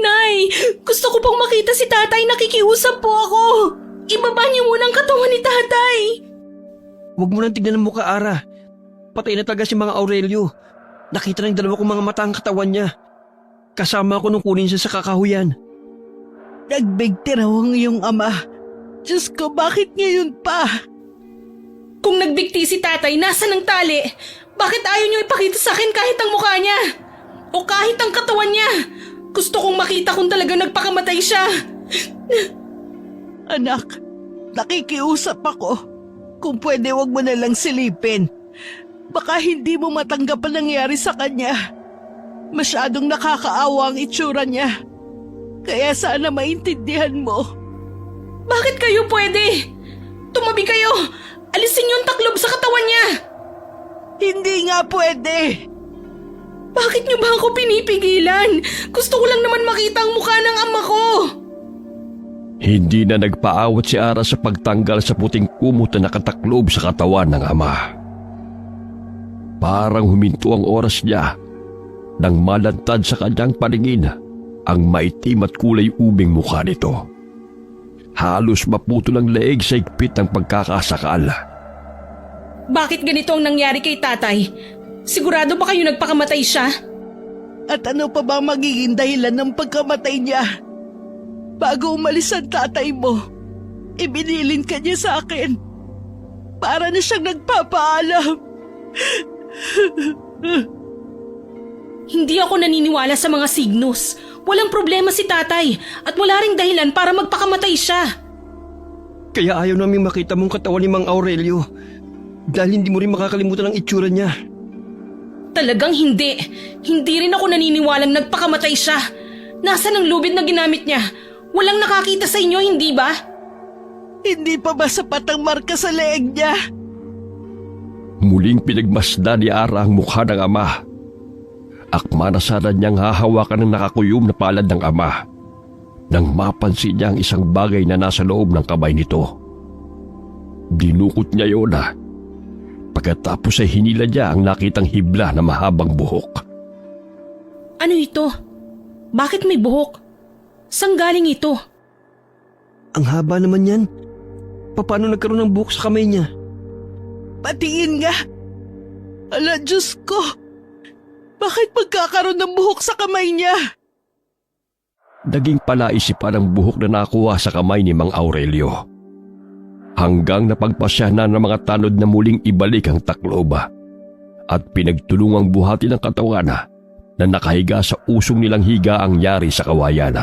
Nay, gusto ko pong makita si tatay, nakikiusap po ako. Ibaba niyo muna ang katawan ni tatay. Huwag mo nang tignan ang mukha, Ara. Patay na talaga si Mang Aurelio. Nakita ng dalawa kong mga mata ang katawan niya. Kasama ko nung kunin siya sa kakahuyan. Nagbigti raw ang iyong ama. Diyos ko, bakit ngayon pa? Kung nagbigti si tatay, nasa ng tali? Bakit ayaw niyo ipakita sa akin kahit ang mukha niya? O kahit ang katawan niya? Gusto kong makita kung talaga nagpakamatay siya. Anak, nakikiusap ako. Kung pwede, wag mo na lang silipin. Baka hindi mo matanggap ang nangyari sa kanya. Masyadong nakakaawa ang itsura niya. Kaya sana maintindihan mo. Bakit kayo pwede? Tumabi kayo! Alisin yung taklob sa katawan niya! Hindi nga pwede. Bakit niyo ba ako pinipigilan? Gusto ko lang naman makita ang mukha ng ama ko! Hindi na nagpaawat si Ara sa pagtanggal sa puting kumot na nakataklob sa katawan ng ama. Parang huminto ang oras niya nang malantad sa kanyang paningin ang maitim at kulay ubing mukha nito. Halos maputol ang leeg sa higpit ng pagkakasakal. Bakit ganito ang nangyari kay tatay? Sigurado ba kayo nagpakamatay siya? At ano pa ba magiging dahilan ng pagkamatay niya? Bago umalis ang tatay mo, ibinilin ka niya sa akin. Para na siyang nagpapaalam. Hindi ako naniniwala sa mga signos. Walang problema si tatay at wala ring dahilan para magpakamatay siya. Kaya ayaw namin makita mong katawan ni Mang Aurelio. Dahil hindi mo rin makakalimutan ang itsura niya. Talagang hindi. Hindi rin ako naniniwalang nagpakamatay siya. Nasaan ang lubid na ginamit niya? Walang nakakita sa inyo, hindi ba? Hindi pa ba sapat ang marka sa leeg niya? Muling pinagmasdan ni Ara ang mukha ng ama. Akma na sana niyang hahawakan ng nakakuyom na palad ng ama nang mapansin niya ang isang bagay na nasa loob ng kamay nito. Dinukot niya yun pagkatapos ay hinila niya ang nakitang hibla na mahabang buhok. Ano ito? Bakit may buhok? Saan galing ito? Ang haba naman yan. Paano nagkaroon ng buhok sa kamay niya? Patingin nga. Ala, Diyos ko. Bakit magkakaroon ng buhok sa kamay niya? Naging palaisipan ang buhok na nakuha sa kamay ni Mang Aurelio. Hanggang napagpasya na ng mga tanod na muling ibalik ang takloba at pinagtulungang buhatin ang katawan na nakahiga sa usong nilang higa ang yari sa kawayan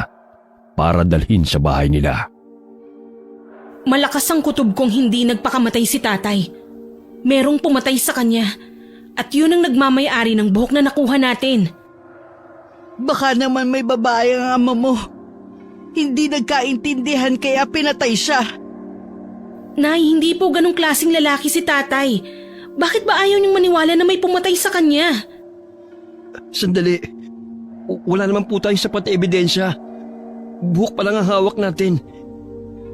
para dalhin sa bahay nila. Malakas ang kutob kong hindi nagpakamatay si tatay. Merong pumatay sa kanya at yun ang nagmamay-ari ng buhok na nakuha natin. Baka naman may babae ang ama mo. Hindi nagkaintindihan kaya pinatay siya. Nay, hindi po ganong klaseng lalaki si tatay. Bakit ba ayaw niyong maniwala na may pumatay sa kanya? Sandali. Wala naman po tayong sapat na ebidensya. Buhok pa lang ang hawak natin.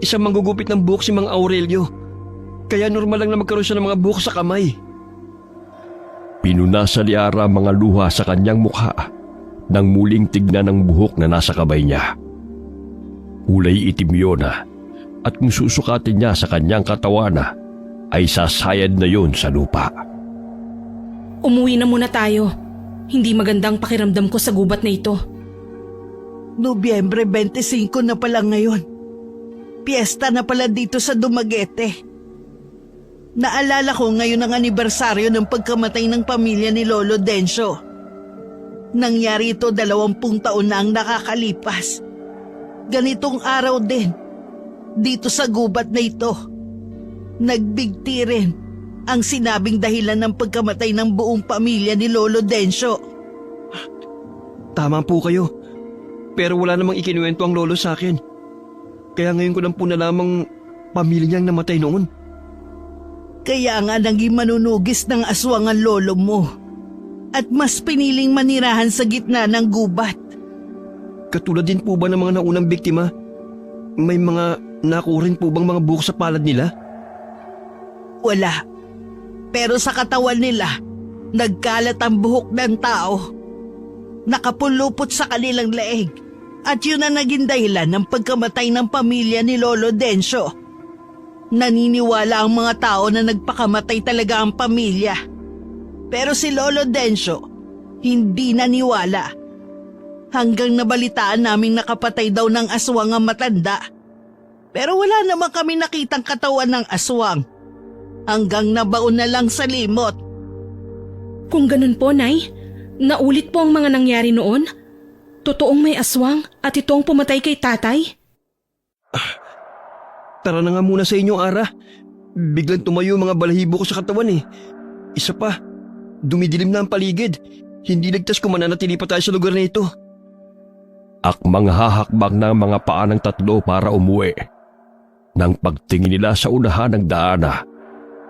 Isang manggugupit ng buhok si Mang Aurelio. Kaya normal lang na magkaroon siya ng mga buhok sa kamay. Pinunasan ni Ara mga luha sa kanyang mukha nang muling tignan ang buhok na nasa kamay niya. Kulay itim yun at kung susukatin niya sa kanyang katawan ay sasayad na yun sa lupa. Umuwi na muna tayo. Hindi magandang pakiramdam ko sa gubat na ito. Nobyembre 25 na pala ngayon. Piyesta na pala dito sa Dumaguete. Naalala ko ngayon ang anibersaryo ng pagkamatay ng pamilya ni Lolo Dencio. Nangyari ito 20 taon na ang nakakalipas. Ganitong araw din, dito sa gubat na ito, nagbigti rin ang sinabing dahilan ng pagkamatay ng buong pamilya ni Lolo Dencio. Tama po kayo. Pero wala namang ikinuwento ang lolo sa akin. Kaya ngayon ko lang po nalamang pamilya niyang namatay noon. Kaya nga naging manunugis ng aswang ang lolo mo. At mas piniling manirahan sa gitna ng gubat. Katulad din po ba ng mga naunang biktima? May mga nakuha rin po bang mga buhok sa palad nila? Wala. Pero sa katawan nila, nagkalat ang buhok ng tao. nakapulupot sa kanilang leeg. At yun ang naging dahilan ng pagkamatay ng pamilya ni Lolo Densyo. Naniniwala ang mga tao na nagpakamatay talaga ang pamilya. Pero si Lolo Densyo, hindi naniwala. Hanggang nabalitaan naming nakapatay daw ng aswang ang matanda. Pero wala naman kami nakitang katawan ng aswang. Hanggang nabaon na lang sa limot. Kung ganun po, Nay, naulit po ang mga nangyari noon? Totoong may aswang at ito ang pumatay kay tatay? Tara na nga muna sa inyo, Ara. Biglang tumayo ang mga balahibo ko sa katawan eh. Isa pa, dumidilim na ang paligid. Hindi ligtas kung mananatili pa tayo sa lugar na ito. Akmang hahakbang ng mga paa ng tatlo para umuwi. Nang pagtingin nila sa unahan ng daana,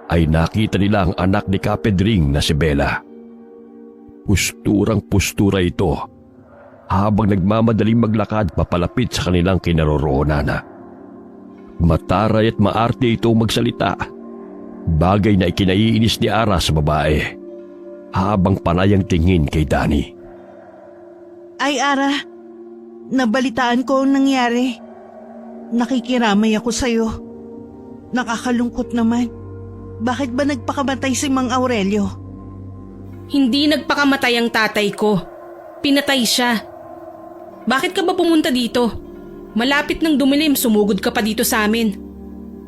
ay nakita nila ang anak ni Kapedring na si Bella. Pusturang-pustura ito habang nagmamadaling maglakad papalapit sa kanilang kinaroroonan. Mataray at maarte ito magsalita, bagay na ikinaiinis ni Ara sa babae, habang panayang tingin kay Danny. Ay Ara, nabalitaan ko ang nangyari. Nakikiramay ako sa'yo. Nakakalungkot naman. Bakit ba nagpakamatay si Mang Aurelio? Hindi nagpakamatay ang tatay ko. Pinatay siya. Bakit ka ba pumunta dito? Malapit nang dumilim, sumugod ka pa dito sa amin.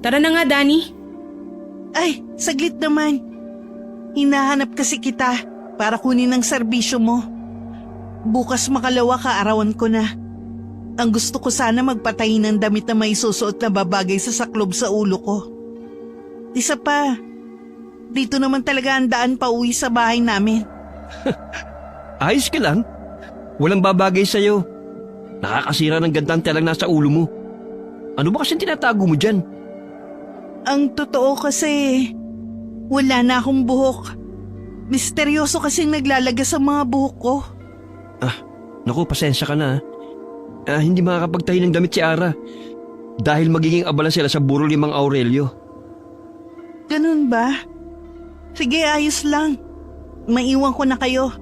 Tara na nga, Danny. Ay, saglit naman. Hinahanap kasi kita para kunin ang serbisyo mo. Bukas makalawa kaarawan ko na. Ang gusto ko sana magpatay ng damit na may susuot na babagay sa saklob sa ulo ko. Isa pa, dito naman talaga ang daan pa uwi sa bahay namin. Ayos ka lang. Walang babagay sa'yo. Nakakasira ng gandang telang nasa ulo mo. Ano ba kasing tinatago mo dyan? Ang totoo kasi, wala na akong buhok. Misteryoso kasing naglalagas sa mga buhok ko. Naku, pasensya ka na. Hindi makakapagtahi ng damit si Ara. Dahil magiging abala sila sa burol ni Mang Aurelio. Ganun ba? Sige, ayos lang. Maiwan ko na kayo.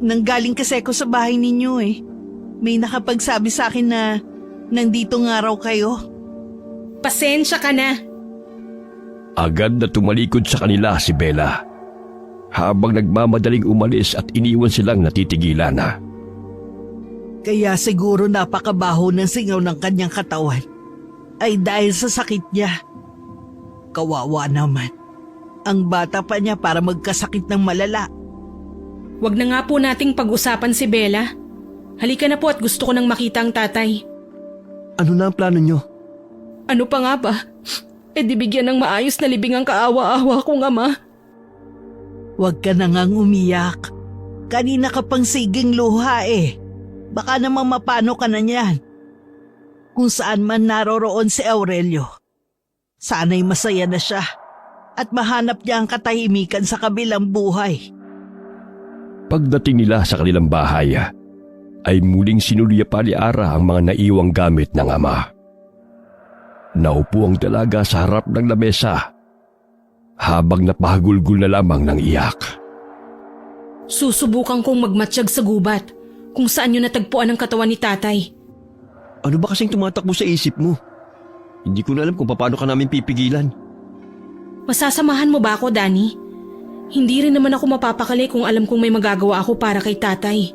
Nanggaling kasi ako sa bahay ninyo eh. May nakapagsabi sa akin na nandito nga raw kayo. Pasensya ka na. Agad na tumalikod sa kanila si Bella, habang nagmamadaling umalis at iniwan silang natitigilan na. Kaya siguro napakabaho ng singaw ng kanyang katawan ay dahil sa sakit niya. Kawawa naman. Ang bata pa niya para magkasakit ng malala. Wag na nga po nating pag-usapan si Bella. Halika na po at gusto ko nang makita ang tatay. Ano na ang plano nyo? Ano pa nga ba? Di bigyan ng maayos na libing ang kaawa-awa kong ama. Huwag ka na ngang umiyak. Kanina ka pang siging luha eh. Baka naman mapano ka na niyan. Kung saan man naroroon si Aurelio, sana'y masaya na siya at mahanap niya ang katahimikan sa kabilang buhay. Pagdating nila sa kanilang bahay, ay muling sinulya pa ni Ara ang mga naiwang gamit ng ama. Naupo ang dalaga sa harap ng lamesa, habang napahagulgul na lamang ng iyak. Susubukan kong magmatsyag sa gubat kung saan yun natagpuan ang katawan ni tatay. Ano ba kasing tumatakbo sa isip mo? Hindi ko na alam kung paano ka namin pipigilan. Masasamahan mo ba ako, Danny? Hindi rin naman ako mapapakali kung alam kong may magagawa ako para kay tatay.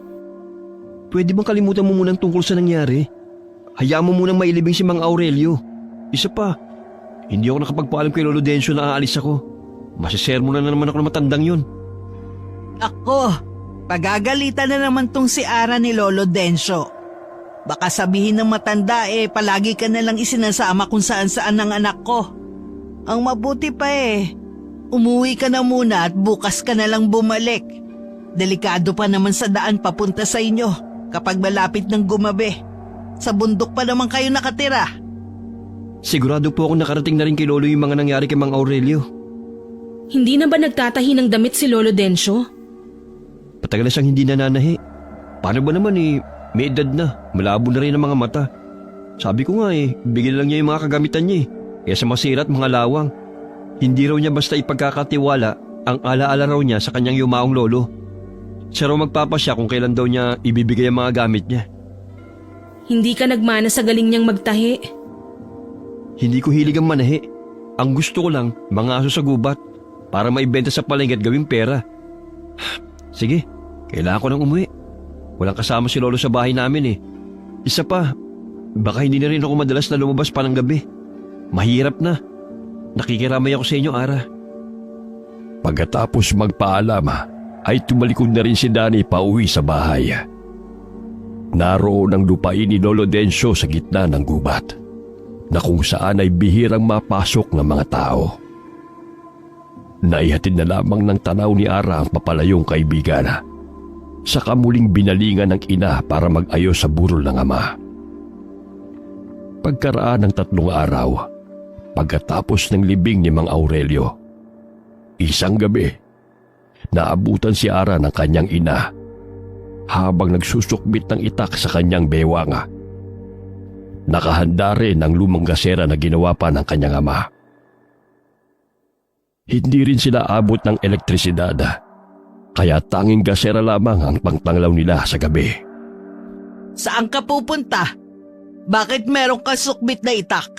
Pwede bang kalimutan mo munang tungkol sa nangyari? Hayaan mo munang mailibing si Mang Aurelio. Isa pa, hindi ako nakapagpaalam kay Lolo Densyo na aalis ako. Masisermo na naman ako ng matandang yun. Ako, pagagalitan na naman tong si Ara ni Lolo Densyo. Baka sabihin ng matanda palagi ka na lang isinasama kung saan-saan ng anak ko. Ang mabuti pa umuwi ka na muna at bukas ka na lang bumalik. Delikado pa naman sa daan papunta sa inyo kapag malapit ng gumabi. Sa bundok pa naman kayo nakatira. Sigurado po ako nakarating na rin kay Lolo yung mga nangyari kay Mang Aurelio. Hindi na ba nagtatahi ng damit si Lolo Densyo? Patagal na siyang hindi nananahi. Paano ba naman may edad na, malabo na rin ang mga mata. Sabi ko nga bigyan lang niya yung mga kagamitan niya Kaya sa masira at mga lawang. Hindi raw niya basta ipagkakatiwala ang alaala raw niya sa kanyang yumaong lolo. Siya raw magpapasya kung kailan daw niya ibibigay ang mga gamit niya. Hindi ka nagmana sa galing niyang magtahi. Hindi ko hilig ang manahi. Ang gusto ko lang, mga aso sa gubat para maibenta sa palengke at gawing pera. Sige, kailangan ko nang umuwi. Walang kasama si Lolo sa bahay namin eh. Isa pa, baka hindi na rin ako madalas na lumabas pa ng gabi. Mahirap na. Nakikiramay ako sa inyo, Ara. Pagkatapos magpaalam, ay tumalikod na rin si Danny pauwi sa bahay. Naroon ang lupain ni Lolo Dencio sa gitna ng gubat, na kung saan ay bihirang mapasok ng mga tao. Naihatid na lamang ng tanaw ni Ara ang papalayong kaibigan. Saka muling binalingan ng ina para mag-ayos sa burol ng ama. Pagkaraan ng 3 araw, pagkatapos ng libing ni Mang Aurelio, isang gabi, naabutan si Ara ng kanyang ina habang nagsusukbit ng itak sa kanyang bewang. Nakahanda rin ang lumang gasera na ginawa pa ng kanyang ama. Hindi rin sila abot ng elektrisidad, kaya tanging gasera lamang ang pangtanglaw nila sa gabi. Saan ka pupunta? Bakit meron ka sukbit na itak?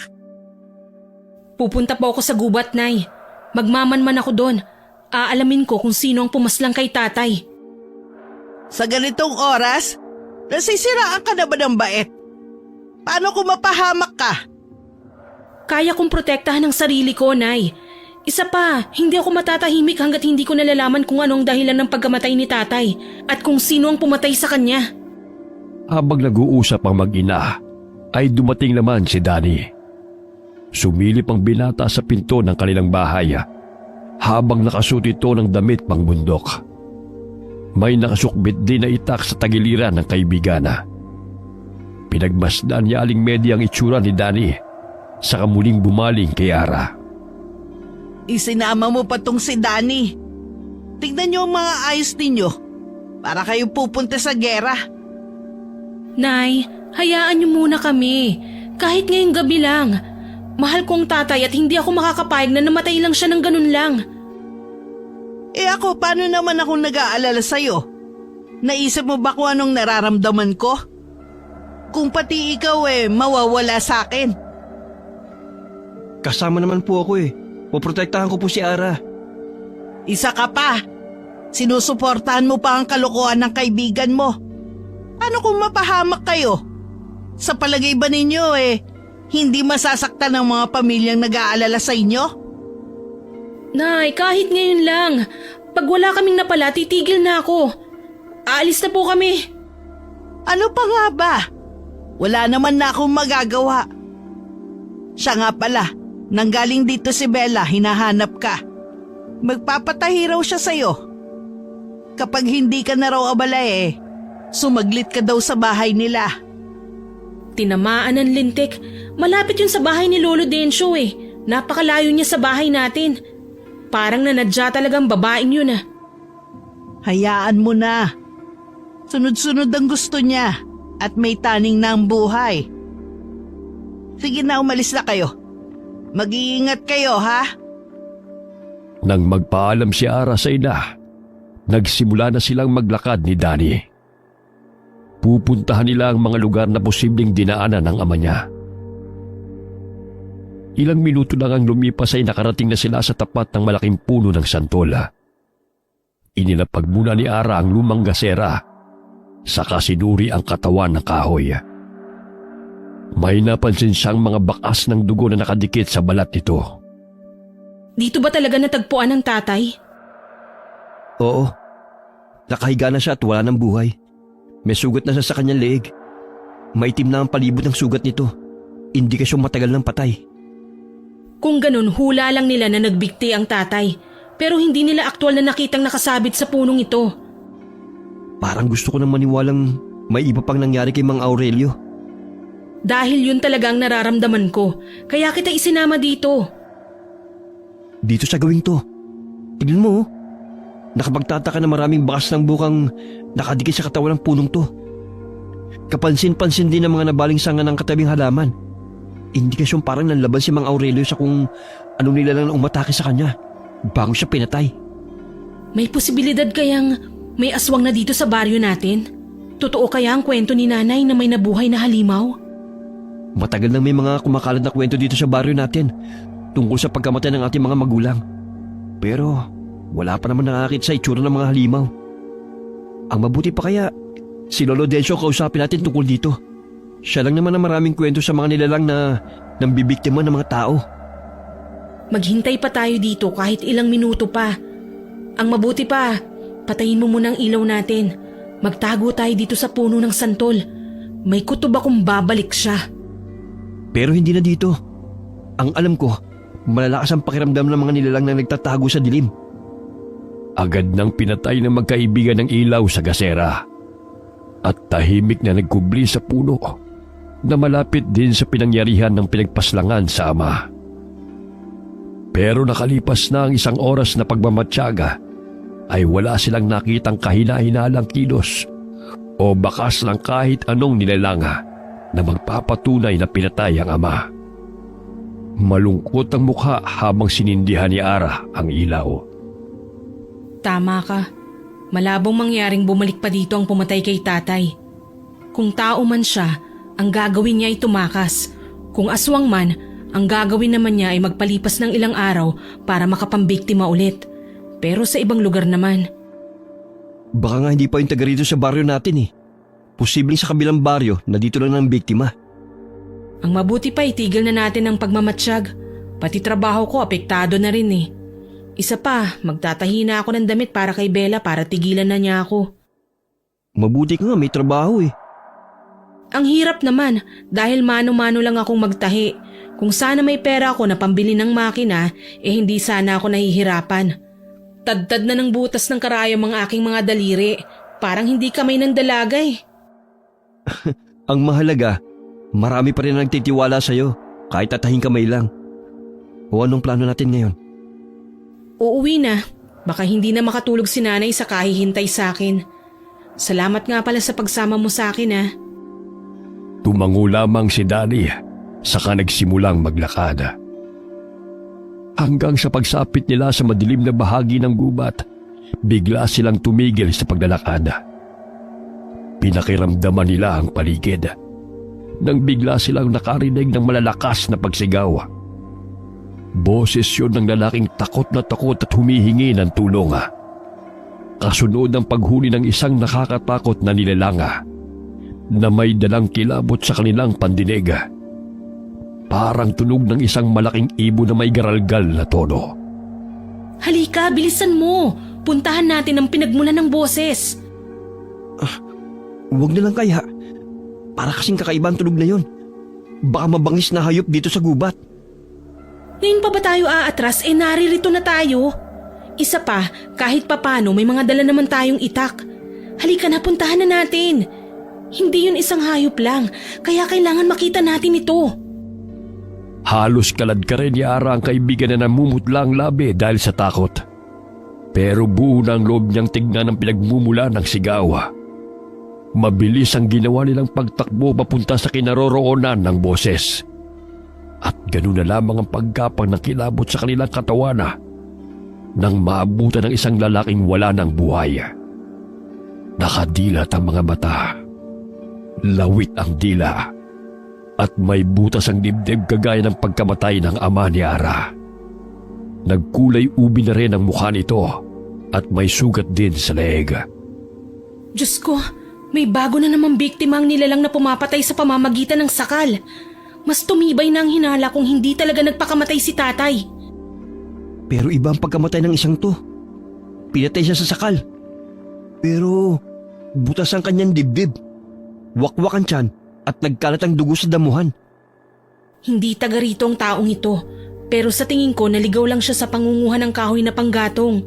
Pupunta po ako sa gubat, Nay. Magmamanman ako doon. Aalamin ko kung sino ang pumaslang kay tatay. Sa ganitong oras, nasisiraan ka na ba ng bait? Paano kung mapahamak ka? Kaya kong protektahan ang sarili ko, Nay. Isa pa, hindi ako matatahimik hanggat hindi ko nalalaman kung anong dahilan ng pagkamatay ni tatay at kung sino ang pumatay sa kanya. Habang nag-uusap ang mag-ina, ay dumating naman si Danny. Sumilip ang binata sa pinto ng kanilang bahay habang nakasuot ito ng damit pangbundok. May nakasukbit din na itak sa tagiliran ng kaibigan. Pinagmasdan niya aling media ang itsura ni Danny sa muling bumaling kay Ara. Isinama mo pa tong si Danny. Tignan niyo ang mga ayos ninyo para kayo pupunta sa gera. Nay, hayaan niyo muna kami. Kahit ngayong gabi lang. Mahal kong tatay at hindi ako makakapayag na namatay lang siya ng ganun lang. Eh ako, paano naman akong nag-aalala sa'yo? Naisip mo ba kung anong nararamdaman ko? Kung pati ikaw mawawala sa akin. Kasama naman po ako eh. Poprotektahan ko po si Ara. Isa ka pa. Sinusuportahan mo pa ang kalokohan ng kaibigan mo. Paano kung mapahamak kayo? Sa palagay ba ninyo hindi masasaktan ng mga pamilyang nag-aalala sa inyo? Nay, kahit ngayon lang. Pag wala kaming napala, titigil na ako. Aalis na po kami. Ano pa nga ba? Wala naman na akong magagawa. Siya nga pala, nanggaling dito si Bella, hinahanap ka. Magpapatahi raw siya sa'yo. Kapag hindi ka na raw abala sumaglit ka daw sa bahay nila. Tinamaan ng lintik. Malapit yun sa bahay ni Lolo Dencio Napakalayo niya sa bahay natin. Parang nanadya talagang babaeng yun Hayaan mo na. Sunod-sunod ang gusto niya at may taning na ang buhay. Sige na, umalis na kayo. Mag-iingat kayo, ha? Nang magpaalam si Ara sa ina, nagsimula na silang maglakad ni Danny. Pupuntahan nila ang mga lugar na posibleng dinaanan ng ama niya. Ilang minuto lang ang lumipas ay nakarating na sila sa tapat ng malaking puno ng santol. Inilapag muna ni Ara ang lumang gasera, saka sinuri ang katawan ng kahoy. May napansin siyang mga bakas ng dugo na nakadikit sa balat nito. Dito ba talaga natagpuan ng tatay? Oo. Nakahiga na siya at wala ng buhay. May sugat na siya sa kanyang leeg. Maitim na ang palibot ng sugat nito. Indikasyong matagal ng patay. Kung ganun, hula lang nila na nagbigti ang tatay. Pero hindi nila aktwal na nakitang nakasabit sa punong ito. Parang gusto ko nang maniwalang may iba pang nangyari kay Mang Aurelio. Dahil yun talaga ang nararamdaman ko. Kaya kita isinama dito. Dito sa gawing to. Tignan mo. Nakapagtataka na maraming bakas ng bukang nakadikit sa katawan ng punong to. Kapansin-pansin din ng mga nabaling sanga ng katabing halaman. Indikasyon parang nanlaban si Mang Aurelio sa kung ano nila lang umatake sa kanya bago siya pinatay. May posibilidad kayang May aswang na dito sa baryo natin? Totoo kaya ang kwento ni nanay na may nabuhay na halimaw? Matagal nang may mga kumakalat na kwento dito sa baryo natin tungkol sa pagkamatay ng ating mga magulang. Pero wala pa naman nakakita sa itsura ng mga halimaw. Ang mabuti pa kaya, si Lolo Densyo kausapin natin tungkol dito. Siya lang naman ang maraming kwento sa mga nilalang na nambibiktima ng mga tao. Maghintay pa tayo dito kahit ilang minuto pa. Ang mabuti pa, patayin mo muna ang ilaw natin. Magtago tayo dito sa puno ng santol. May kutob akong babalik siya. Pero hindi na dito. Ang alam ko, malalakas ang pakiramdam ng mga nilalang na nagtatago sa dilim. Agad nang pinatay ng magkaibigan ng ilaw sa gasera at tahimik na nagkubli sa puno na malapit din sa pinangyarihan ng pinagpaslangan sa ama. Pero nakalipas na ang 1 oras na pagmamatyaga ay wala silang nakitang kahina-hinalang kilos o bakas ng kahit anong nilalanga na magpapatunay na pinatay ang ama. Malungkot ang mukha habang sinindihan ni Ara ang ilaw. Tama ka. Malabong mangyaring bumalik pa dito ang pumatay kay tatay. Kung tao man siya, ang gagawin niya ay tumakas. Kung aswang man, ang gagawin naman niya ay magpalipas ng ilang araw para makapambiktima ulit. Pero sa ibang lugar naman. Baka nga hindi pa yung taga rito sa baryo natin eh. Posibleng sa kabilang baryo na dito lang ng biktima. Ang mabuti pa itigil na natin ang pagmamatsyag. Pati trabaho ko apektado na rin eh. Isa pa, magtatahi na ako ng damit para kay Bella para tigilan na niya ako. Mabuti ka nga, may trabaho eh. Ang hirap naman dahil mano-mano lang akong magtahi. Kung sana may pera ako na pambili ng makina, hindi sana ako nahihirapan. Tad-tad na ng butas ng karayom ang aking mga daliri. Parang hindi kamay ng dalaga eh. Ang mahalaga, marami pa rin nagtitiwala sa'yo kahit tatahing kamay lang. O anong plano natin ngayon? Uuwi na. Baka hindi na makatulog si nanay sa kahihintay sa akin. Salamat nga pala sa pagsama mo sa akin ah. Tumango lamang si Danny saka nagsimulang maglakad. Hanggang sa pagsapit nila sa madilim na bahagi ng gubat, bigla silang tumigil sa paglalakad. Pinakiramdaman nila ang paligid nang bigla silang nakarinig ng malalakas na pagsigaw. Boses yun ng lalaking takot at humihingi ng tulong. Kasunod ang paghuli ng isang nakakatakot na nilalanga na may dalang kilabot sa kanilang pandinig. Parang tunog ng isang malaking ibon na may garalgal na tono. Halika, bilisan mo. Puntahan natin ang pinagmulan ng boses. Huwag na lang kaya. Para kasing kakaibang tunog na yun. Baka mabangis na hayop dito sa gubat. Ngayon pa ba tayo aatras naririto na tayo? Isa pa, kahit papano may mga dala naman tayong itak. Halika na, puntahan na natin. Hindi yun isang hayop lang, kaya kailangan makita natin ito. Halos kalad ka rin ni Ara ang kaibigan na namumutla ang labi dahil sa takot. Pero buo na ang loob niyang tignan ang pinagmumula ng sigaw. Mabilis ang ginawa nilang pagtakbo papunta sa kinaroroonan ng boses. At ganoon na lamang ang pagkapang ng kilabot sa kanilang katawan nang maabutan ng isang lalaking wala ng buhay. Nakadilat ang mga mata, lawit ang dila, at may butas ang dibdib kagaya ng pagkamatay ng ama ni Ara. Nagkulay ubi na rin ang mukha nito at may sugat din sa leeg. Diyos ko, may bago na namang biktima ang nilalang na pumapatay sa pamamagitan ng sakal. Mas tumibay na ang hinala kung hindi talaga nagpakamatay si tatay. Pero iba ang pagkamatay ng isang to. Pinatay siya sa sakal. Pero butas ang kanyang dibdib. Wakwak ang tiyan at nagkalat ang dugo sa damuhan. Hindi taga rito ang taong ito. Pero sa tingin ko naligaw lang siya sa pangunguhan ng kahoy na panggatong.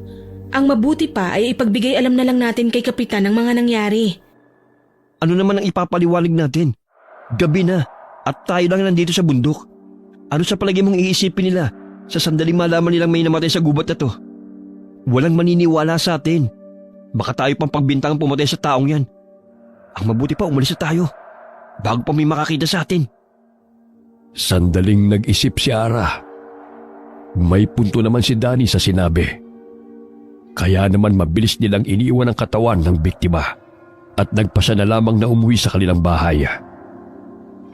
Ang mabuti pa ay ipagbigay alam na lang natin kay Kapitan ang mga nangyari. Ano naman ang ipapaliwanag natin? Gabi na at tayo lang nandito sa bundok. Ano sa palagi mong iisipin nila sa sandaling malaman nilang may namatay sa gubat na to? Walang maniniwala sa atin. Baka tayo pang pagbintang pumatay sa taong yan. Ang mabuti pa umalis na tayo bago pa may makakita sa atin. Sandaling nag-isip si Ara. May punto naman si Danny sa sinabi. Kaya naman mabilis nilang iniwan ang katawan ng biktima at nagpasya na lamang na umuwi sa kanilang bahay.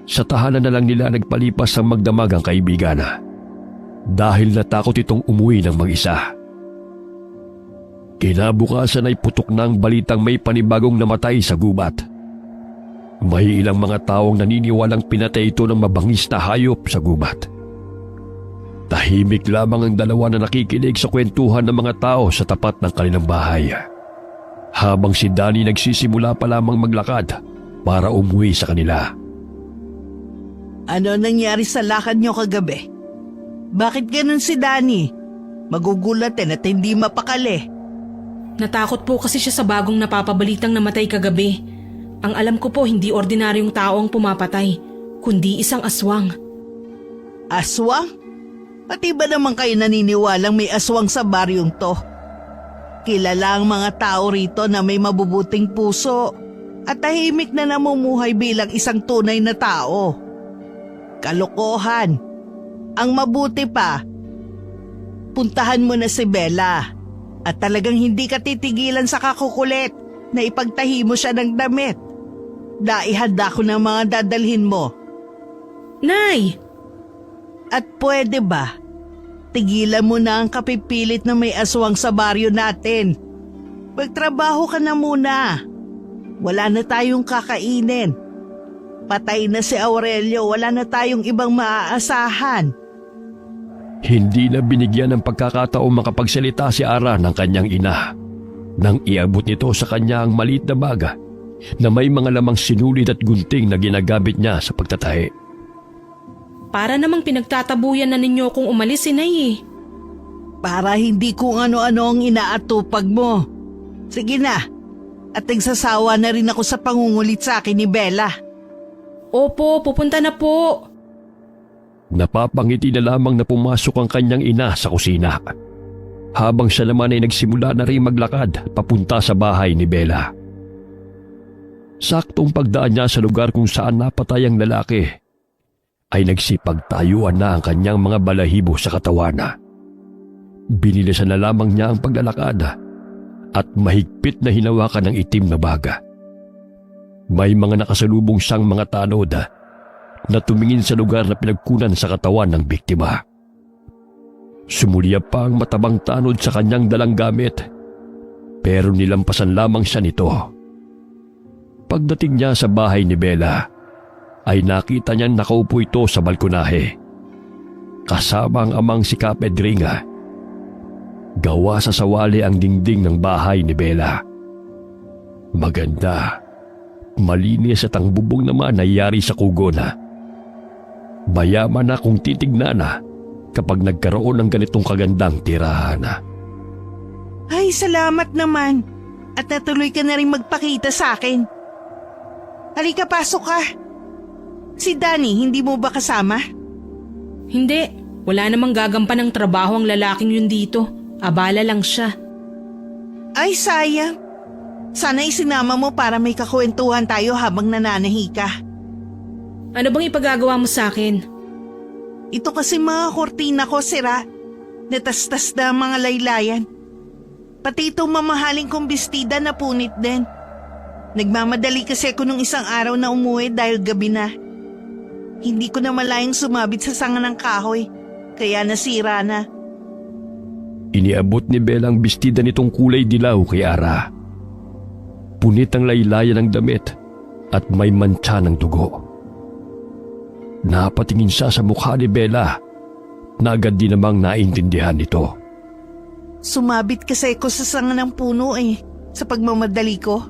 Sa tahanan na lang nila nagpalipas ang magdamagang kaibigan dahil natakot itong umuwi ng mag-isa. Kinabukasan ay putok na ang balitang may panibagong namatay sa gubat. May ilang mga taong naniniwalang pinatay ito ng mabangis na hayop sa gubat. Tahimik lamang ang dalawa na nakikinig sa kwentuhan ng mga tao sa tapat ng kanilang bahay. Habang si Danny nagsisimula pa lamang maglakad para umuwi sa kanila. Ano nangyari sa lakad niyo kagabi? Bakit ganun si Danny? Magugulatin at hindi mapakali. Natakot po kasi siya sa bagong napapabalitang namatay kagabi. Ang alam ko po hindi ordinaryong tao ang pumapatay, kundi isang aswang. Aswang? Pati ba naman kayo naniniwalang may aswang sa baryong to? Kilala ang mga tao rito na may mabubuting puso at tahimik na namumuhay bilang isang tunay na tao. Kalokohan. Ang mabuti pa, puntahan mo na si Bella at talagang hindi ka titigilan sa kakukulit na ipagtahi mo siya ng damit. Naihanda ko ng mga dadalhin mo. Nay! At pwede ba? Tigilan mo na ang kapipilit na may aswang sa baryo natin. Magtrabaho ka na muna. Wala na tayong kakainin. Patay na si Aurelio, wala na tayong ibang maaasahan. Hindi na binigyan ng pagkakataong makapagsalita si Ara ng kanyang ina nang iabot nito sa kanya ang maliit na baga na may mga lamang sinulid at gunting na ginagamit niya sa pagtatahi. Para namang pinagtatabuyan na ninyo kung umalis si Nay eh. Para hindi kung ano-ano ang inaatupag mo. Sige na, at nagsasawa na rin ako sa pangungulit sa akin ni Bella. Opo, pupunta na po. Napapangiti na lamang na pumasok ang kanyang ina sa kusina. Habang siya naman ay nagsimula na rin maglakad papunta sa bahay ni Bella. Saktong pagdaan niya sa lugar kung saan napatay ang lalaki, ay nagsipagtayuan na ang kanyang mga balahibo sa katawan. Binilisan na lamang niya ang paglalakad at mahigpit na hinawakan ng itim na baga. May mga nakasalubong siyang mga tanod na tumingin sa lugar na pinagkunan sa katawan ng biktima. Sumulyap pa ang matabang tanod sa kanyang dalang gamit, pero nilampasan lamang siya nito. Pagdating niya sa bahay ni Bella, ay nakita niyang nakaupo ito sa balkonahe, kasama ang amang si Kapedringa. Gawa sa sawali ang dingding ng bahay ni Bella. Maganda, malinis at ang bubong naman ay yari sa kugona. Mayaman na kung titignan na kapag nagkaroon ng ganitong kagandang tirahan. Ay, salamat naman. At natuloy ka na rin magpakita sa akin. Halika, pasok ka. Si Danny, hindi mo ba kasama? Hindi, wala namang gagampan ng trabaho ang lalaking yun dito. Abala lang siya. Ay, sayang. Sana isinama mo para may kakwentuhan tayo habang nananahi ka. Ano bang ipagagawa mo sa akin? Ito kasi mga kortina ko sira. Natastas na ang mga laylayan. Pati itong mamahaling kong bestida na punit din. Nagmamadali kasi ako nung isang araw na umuwi dahil gabi na. Hindi ko na malayang sumabit sa sanga ng kahoy, kaya nasira na. Iniabot ni Bella ang bestida nitong kulay dilaw kay Ara. Punit ang laylayan ng damit at may mantsa ng dugo. Napatingin siya sa mukha ni Bella na agad din namang naintindihan nito. Sumabit kasi ako sa sanga ng puno sa pagmamadali ko.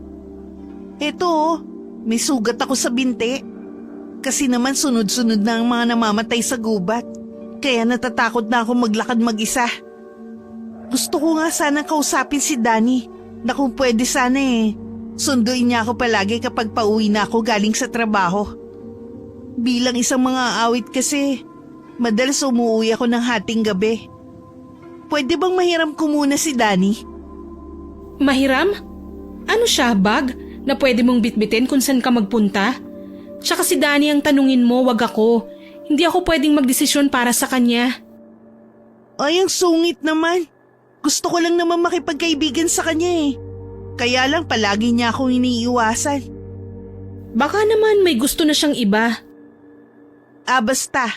Eto, may sugat ako sa binti. Kasi naman sunod-sunod na ang mga namamatay sa gubat. Kaya natatakot na ako maglakad mag-isa. Gusto ko nga sana kausapin si Danny na kung pwede sana sunduin niya ako palagi kapag pauwi na ako galing sa trabaho. Bilang isang mga awit kasi, madalas umuwi ako ng hating gabi. Pwede bang mahiram ko muna si Danny? Mahiram? Ano siya, bag? Na pwede mong bitbitin kung saan ka magpunta? Tsaka si Danny ang tanungin mo, wag ako. Hindi ako pwedeng magdesisyon para sa kanya. Ay, ang sungit naman. Gusto ko lang naman makipagkaibigan sa kanya eh. Kaya lang palagi niya akong iniiwasan. Baka naman may gusto na siyang iba. Basta.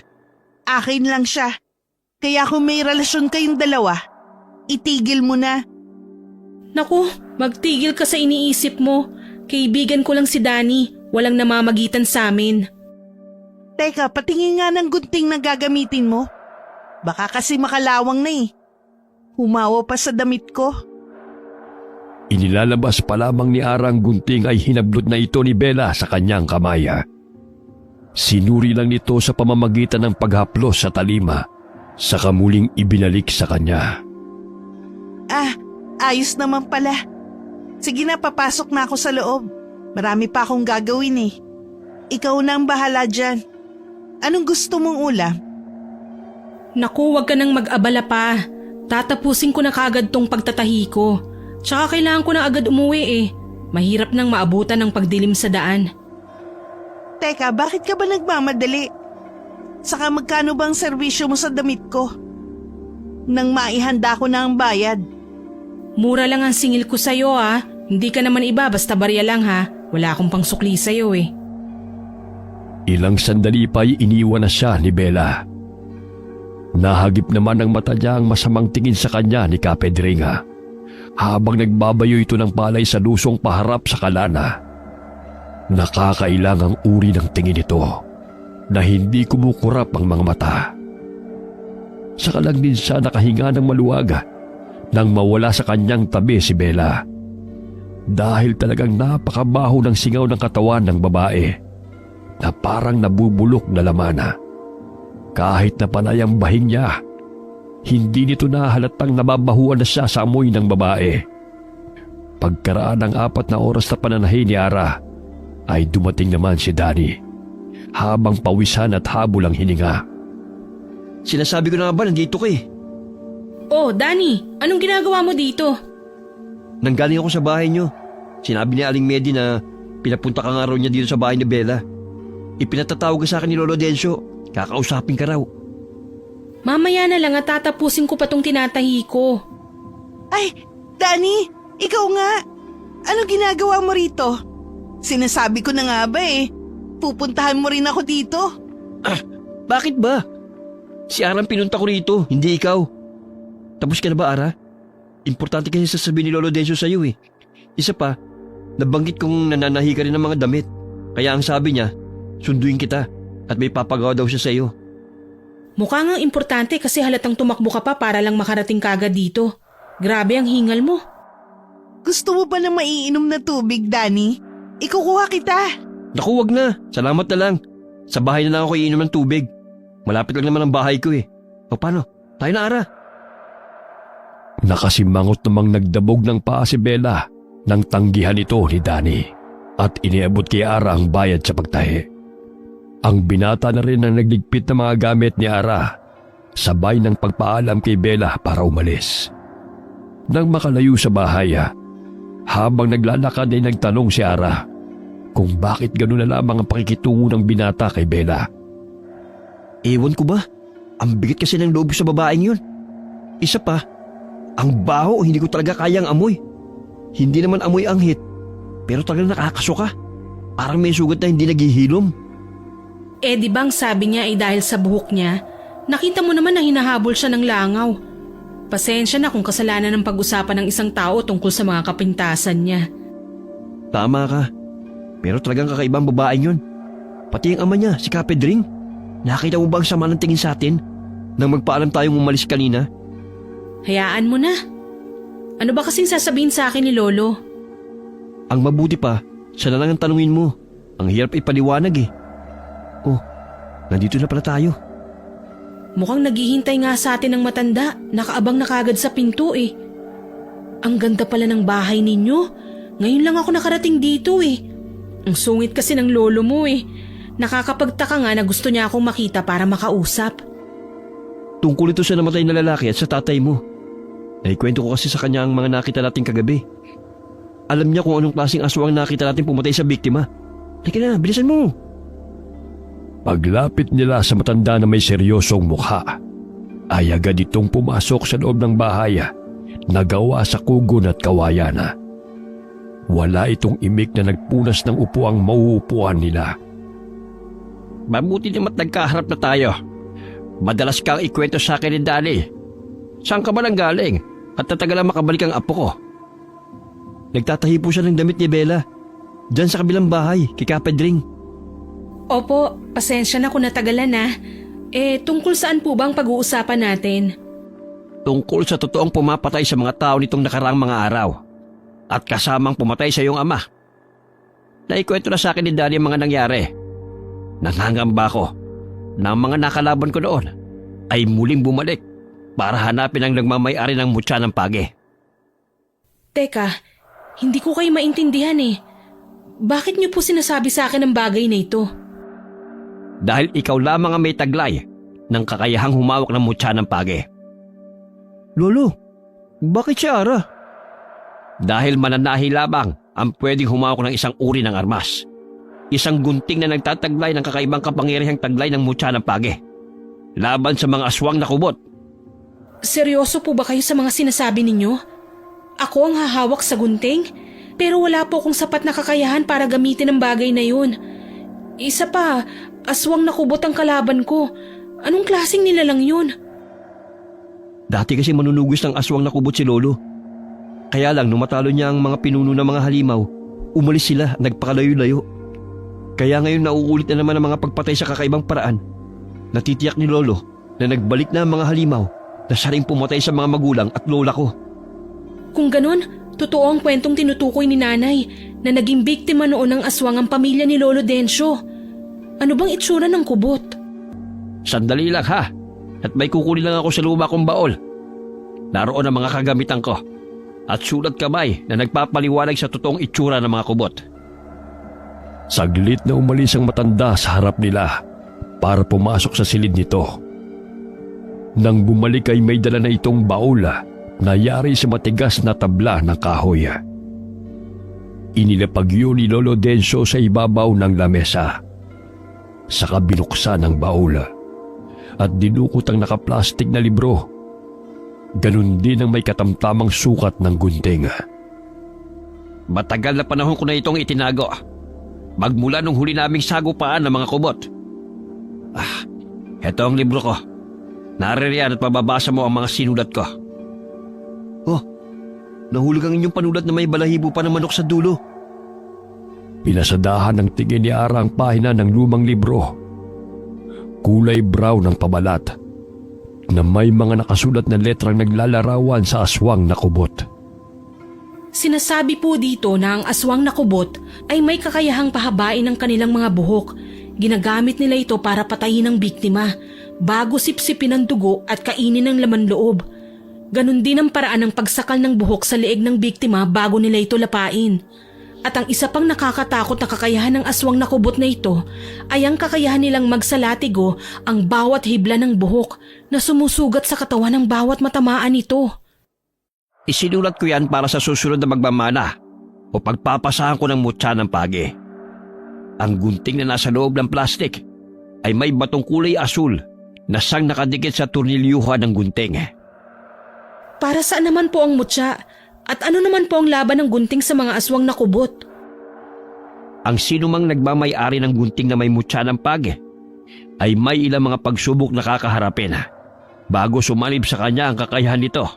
Akin lang siya. Kaya kung may relasyon kayong dalawa, itigil mo na. Naku, magtigil ka sa iniisip mo. Kaibigan ko lang si Danny. Walang namamagitan sa amin. Teka, patingin nga ng gunting na gagamitin mo. Baka kasi makalawang na eh. Humawa pa sa damit ko. Inilalabas pa lamang ni Ara ang gunting ay hinablot na ito ni Bella sa kanyang kamaya. Sinuri lang nito sa pamamagitan ng paghaplos sa talima, saka muling ibinalik sa kanya. Ayos naman pala. Sige na, papasok na ako sa loob. Marami pa akong gagawin eh. Ikaw na ang bahala dyan. Anong gusto mong ulam? Naku, wag ka nang mag-abala pa. Tatapusin ko na kagad tong pagtatahi ko. Tsaka kailangan ko na agad umuwi eh. Mahirap nang maabutan ng pagdilim sa daan. Teka, bakit ka ba nagmamadali? Saka magkano bang serbisyo mo sa damit ko? Nang maihanda ko na ang bayad. Mura lang ang singil ko sa'yo ah. Hindi ka naman iba, basta barya lang ha. Wala akong pangsukli sa'yo eh. Ilang sandali pa'y iniwan na siya ni Bella. Nahagip naman ng mata niya ang masamang tingin sa kanya ni Kapedringa habang nagbabayo ito ng palay sa lusong paharap sa kalana. Nakakailangang uri ng tingin ito na hindi kumukurap ang mga mata. Saka lang din siya nakahinga ng maluwag nang mawala sa kanyang tabi si Bella. Dahil talagang napakabaho ng singaw ng katawan ng babae na parang nabubulok na lamana. Kahit na panay ang bahing niya, hindi nito nahalatang nababahuan na siya sa amoy ng babae. Pagkaraan ng 4 na oras na pananahi ni Ara, ay dumating naman si Danny, habang pawisan at habol ang hininga. Sinasabi ko na nga ba, nandito ka eh. Oh, Danny, anong ginagawa mo dito? Nanggaling ako sa bahay niyo. Sinabi ni Aling Medi na pinapunta ka nga raw niya dito sa bahay ni Bella. Ipinatatawag ka sa akin ni Lolo Densyo. Kakausapin ka raw. Mamaya na lang at tatapusin ko pa tong tinatahi ko. Ay, Danny, ikaw nga. Ano ginagawa mo rito? Sinasabi ko na nga ba eh. Pupuntahan mo rin ako dito. Bakit ba? Si Ara ang pinunta ko rito, hindi ikaw. Tapos ka na ba, Ara? Importante kasi sasabihin ni Lolo Densyo sa'yo eh. Isa pa, nabanggit kong nananahi ka rin ng mga damit. Kaya ang sabi niya, sunduin kita at may papagawa daw siya sa'yo. Mukha nga importante kasi halatang tumakbo ka pa para lang makarating kagad dito. Grabe ang hingal mo. Gusto mo ba na maiinom na tubig, Danny? Ikukuha kita. Naku, wag na. Salamat na lang. Sa bahay na lang ako iinom ng tubig. Malapit lang naman ang bahay ko eh. O paano? Tayo na, Ara. Nakasimangot namang nagdabog ng paa si Bella nang tanggihan ito ni Danny at iniabot kay Ara ang bayad sa pagtahi. Ang binata na rin ang nagligpit ng mga gamit ni Ara, sabay ng pagpaalam kay Bella para umalis. Nang makalayo sa bahay, habang naglalakad ay nagtanong si Ara kung bakit gano'n na lamang ang pakikitungo ng binata kay Bella. Ewan ko ba? Ang bigat kasi ng loob sa babaeng yun. Isa pa, ang baho, hindi ko talaga kayang amoy. Hindi naman amoy anghit, pero talagang nakakasuka. Parang may sugat na hindi naghihilom. Eh di bang sabi niya ay dahil sa buhok niya? Nakita mo naman na hinahabol siya ng langaw. Pasensya na kung kasalanan ng pag-usapan ng isang tao tungkol sa mga kapintasan niya. Tama ka. Pero talagang kakaibang babaeng yun. Pati ang ama niya, si Kapedring. Nakita mo ba ang sama ng tingin sa atin nang magpaalam tayong umalis kanina? Hayaan mo na. Ano ba kasing sasabihin sa akin ni Lolo? Ang mabuti pa, siya na lang ang tanungin mo. Ang hirap ipaliwanag eh. Oh, nandito na pala tayo. Mukhang naghihintay nga sa atin ng matanda. Nakaabang na kagad sa pinto eh. Ang ganda pala ng bahay ninyo. Ngayon lang ako nakarating dito eh. Ang sungit kasi ng lolo mo eh. Nakakapagtaka nga na gusto niya akong makita para makausap. Tungkol ito sa namatay na lalaki at sa tatay mo. Naikwento ko kasi sa kanya ang mga nakita natin kagabi. Alam niya kung anong klaseng aswang nakita natin pumatay sa biktima. Halika na, bilisan mo. Paglapit nila sa matanda na may seryosong mukha, ay agad itong pumasok sa loob ng bahay na gawa sa kugon at kawayan. Wala itong imik na nagpunas ng upuang mauupuan nila. Mabuti naman nagkaharap na tayo. Madalas kang ikwento sa akin ni Danny. Saan ka ba nang galing? At natagalan makabalik ang apo ko. Nagtatahi po siya ng damit ni Bella. Diyan sa kabilang bahay, kay Kapedring. Opo, pasensya na kung natagalan na. Tungkol saan po bang pag-uusapan natin? Tungkol sa totoong pumapatay sa mga tao nitong nakaraang mga araw. At kasamang pumatay sa iyong ama. Naikwento na sa akin ni Danny ang mga nangyari. Nangangamba ko na ang mga nakalaban ko noon ay muling bumalik para hanapin ang nagmamay-ari ng mutya ng page. Teka, hindi ko kayo maintindihan eh. Bakit niyo po sinasabi sa akin ang bagay na ito? Dahil ikaw lamang ang may taglay ng kakayahang humawak ng mutya ng page. Lolo, bakit si Ara? Dahil mananahi lamang ang pwedeng humawak ng isang uri ng armas. Isang gunting na nagtataglay ng kakaibang kapangyarihang taglay ng mutya ng page. Laban sa mga aswang na kubot. Seryoso po ba kayo sa mga sinasabi ninyo? Ako ang hahawak sa gunting? Pero wala po akong sapat na kakayahan para gamitin ang bagay na yun. Isa pa, aswang na kubot ang kalaban ko. Anong klaseng nilalang yun? Dati kasi manunugis ng aswang na kubot si Lolo. Kaya lang nung matalo niya ang mga pinuno ng mga halimaw, umalis sila, nagpakalayo-layo. Kaya ngayon nauulit na naman ang mga pagpatay sa kakaibang paraan. Natitiyak ni Lolo na nagbalik na ang mga halimaw na siya rin pumatay sa mga magulang at lola ko. Kung ganon, totoo ang kwentong tinutukoy ni Nanay na naging biktima noon ng aswang ang pamilya ni Lolo Densyo. Ano bang itsura ng kubot? Sandali lang ha, at may kukunin lang ako sa luma kong baol. Naroon ang mga kagamitan ko at sulat kamay na nagpapaliwanag sa totoong itsura ng mga kubot. Saglit na umalis ang matanda sa harap nila para pumasok sa silid nito. Nang bumalik ay may dala na itong baul na yari sa matigas na tabla ng kahoy. Inilapag yun ni Lolo Densyo sa ibabaw ng lamesa. Saka binuksan ang baul at dinukot ang nakaplastik na libro. Ganun din ang may katamtamang sukat ng gunting. Matagal na panahon ko na itong itinago. Magmula nung huli naming sagupaan ng mga kubot. Heto ang libro ko. Naririyan at mababasa mo ang mga sinulat ko. Oh, nahulog ang inyong panulat na may balahibo pa ng manok sa dulo. Pinasadahan ng tingin ni Ara ang pahina ng lumang libro. Kulay brown ang pabalat na may mga nakasulat na letrang naglalarawan sa aswang na kubot. Sinasabi po dito na ang aswang na kubot ay may kakayahang pahabain ang kanilang mga buhok. Ginagamit nila ito para patayin ang biktima bago sipsipin ang dugo at kainin ang laman loob. Ganon din ang paraan ng pagsakal ng buhok sa leeg ng biktima bago nila ito lapain. At ang isa pang nakakatakot na kakayahan ng aswang na kubot na ito ay ang kakayahan nilang magsalatigo ang bawat hibla ng buhok na sumusugat sa katawan ng bawat matamaan nito. Isinulat ko yan para sa susunod na magmamana o pagpapasahan ko ng mutya ng page. Ang gunting na nasa loob ng plastik ay may batong kulay asul na siyang nakadikit sa tornilyuhan ng gunting. Para saan naman po ang mutya? At ano naman po ang laban ng gunting sa mga aswang na kubot? Ang sinumang nagmamay-ari ng gunting na may mutya ng page ay may ilang mga pagsubok na kakaharapin bago sumalib sa kanya ang kakayahan nito.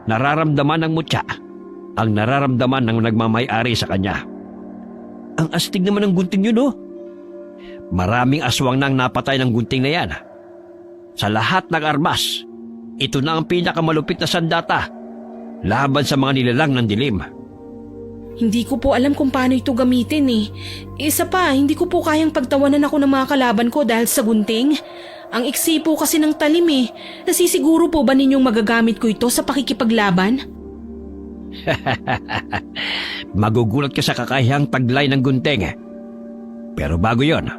Nararamdaman ng mutya ang nararamdaman ng nagmamay-ari sa kanya. Ang astig naman ng gunting yun, oh. Maraming aswang nang napatay ng gunting na yan. Sa lahat ng armas, ito na ang pinakamalupit na sandata laban sa mga nilalang ng dilim. Hindi ko po alam kung paano ito gamitin eh. Isa pa, hindi ko po kayang pagtawanan ako ng mga kalaban ko dahil sa gunting. Ang iksi po kasi ng talim eh. Nasisiguro po ba ninyong magagamit ko ito sa pakikipaglaban? Magugulat ka sa kakayahang taglay ng gunting. Pero bago yon,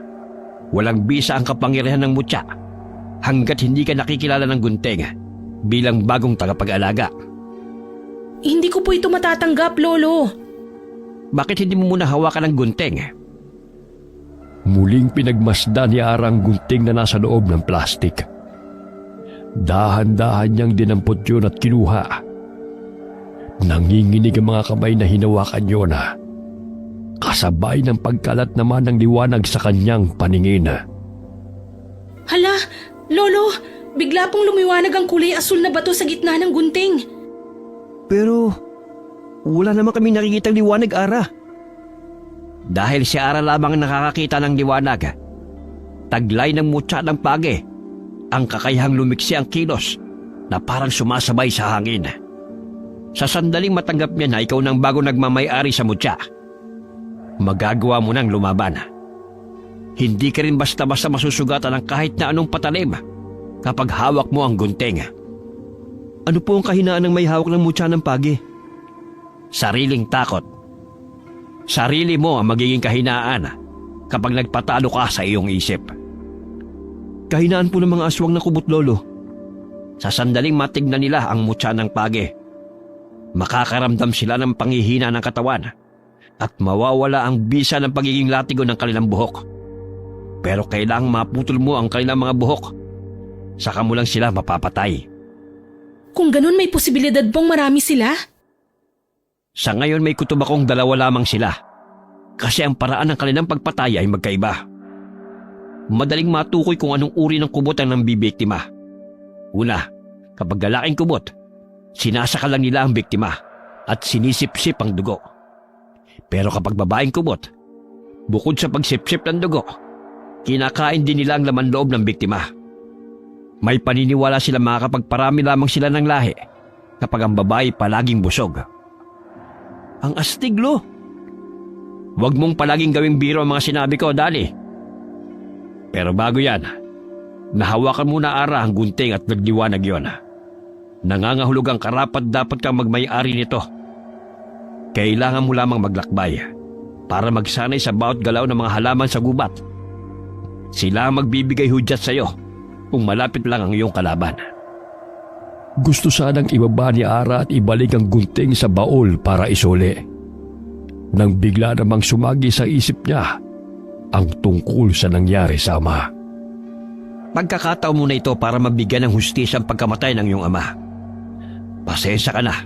walang bisa ang kapangyarihan ng mutya hanggat hindi ka nakikilala ng gunting bilang bagong tagapag-alaga. Hindi ko po ito matatanggap, Lolo. Bakit hindi mo muna hawakan ng gunting? Muling pinagmasdan ni Ara ang gunting na nasa loob ng plastik. Dahan-dahan niyang dinampot yun at kinuha Nanginginig ang mga kamay na hinawakan niyo na. Kasabay ng pagkalat naman ng liwanag sa kanyang paningin. Hala, Lolo, bigla pong lumiwanag ang kulay asul na bato sa gitna ng gunting. Pero wala naman kami nakikitang liwanag, Ara. Dahil si Ara lamang ang nakakakita ng liwanag. Taglay ng mutya ng page, ang kakayahang lumiksi ang kilos na parang sumasabay sa hangin. Sa sandaling matanggap niya na ikaw nang bago nagmamay-ari sa mutya, magagawa mo nang lumaban. Hindi ka rin basta-basta masusugatan ng kahit na anong patalim kapag hawak mo ang gunting. Ano po ang kahinaan ng may hawak ng mutya ng pagi? Sariling takot. Sarili mo ang magiging kahinaan kapag nagpatalo ka sa iyong isip. Kahinaan po ng mga aswang na kubot, Lolo. Sa sandaling matignan nila ang mutya ng page, makakaramdam sila ng panghihina ng katawan at mawawala ang bisa ng pagiging latigo ng kanilang buhok. Pero kailangang maputol mo ang kanilang mga buhok. Saka mo lang sila mapapatay. Kung ganun may posibilidad pong marami sila? Sa ngayon may kutob akong 2 lamang sila. Kasi ang paraan ng kanilang pagpatay ay magkaiba. Madaling matukoy kung anong uri ng kubot ang nambibiktima. Una, kapag lalaking kubot, sinasakal lang nila ang biktima at sinisip-sip ang dugo. Pero kapag babaeng kubot, bukod sa pagsip-sip ng dugo, kinakain din nila ang laman loob ng biktima. May paniniwala sila makakapagparami lamang sila ng lahi kapag ang babae palaging busog. Ang astig, Lo. Huwag mong palaging gawing biro ang mga sinabi ko, Dali. Pero bago yan, nahawakan mo na Ara ang gunting at nagliwanag yon. Nangangahulog ang karapat dapat kang magmay-ari nito. Kailangan mo lamang maglakbay para magsanay sa bawat galaw ng mga halaman sa gubat. Sila ang magbibigay hudyat sa iyo kung malapit lang ang iyong kalaban. Gusto sanang ibaba ni Ara at ibalik ang gunting sa baol para isuli. Nang bigla namang sumagi sa isip niya ang tungkol sa nangyari sa ama. Pagkakataon mo na ito para mabigyan ng hustisya ang pagkamatay ng iyong ama. Pasensya ka na,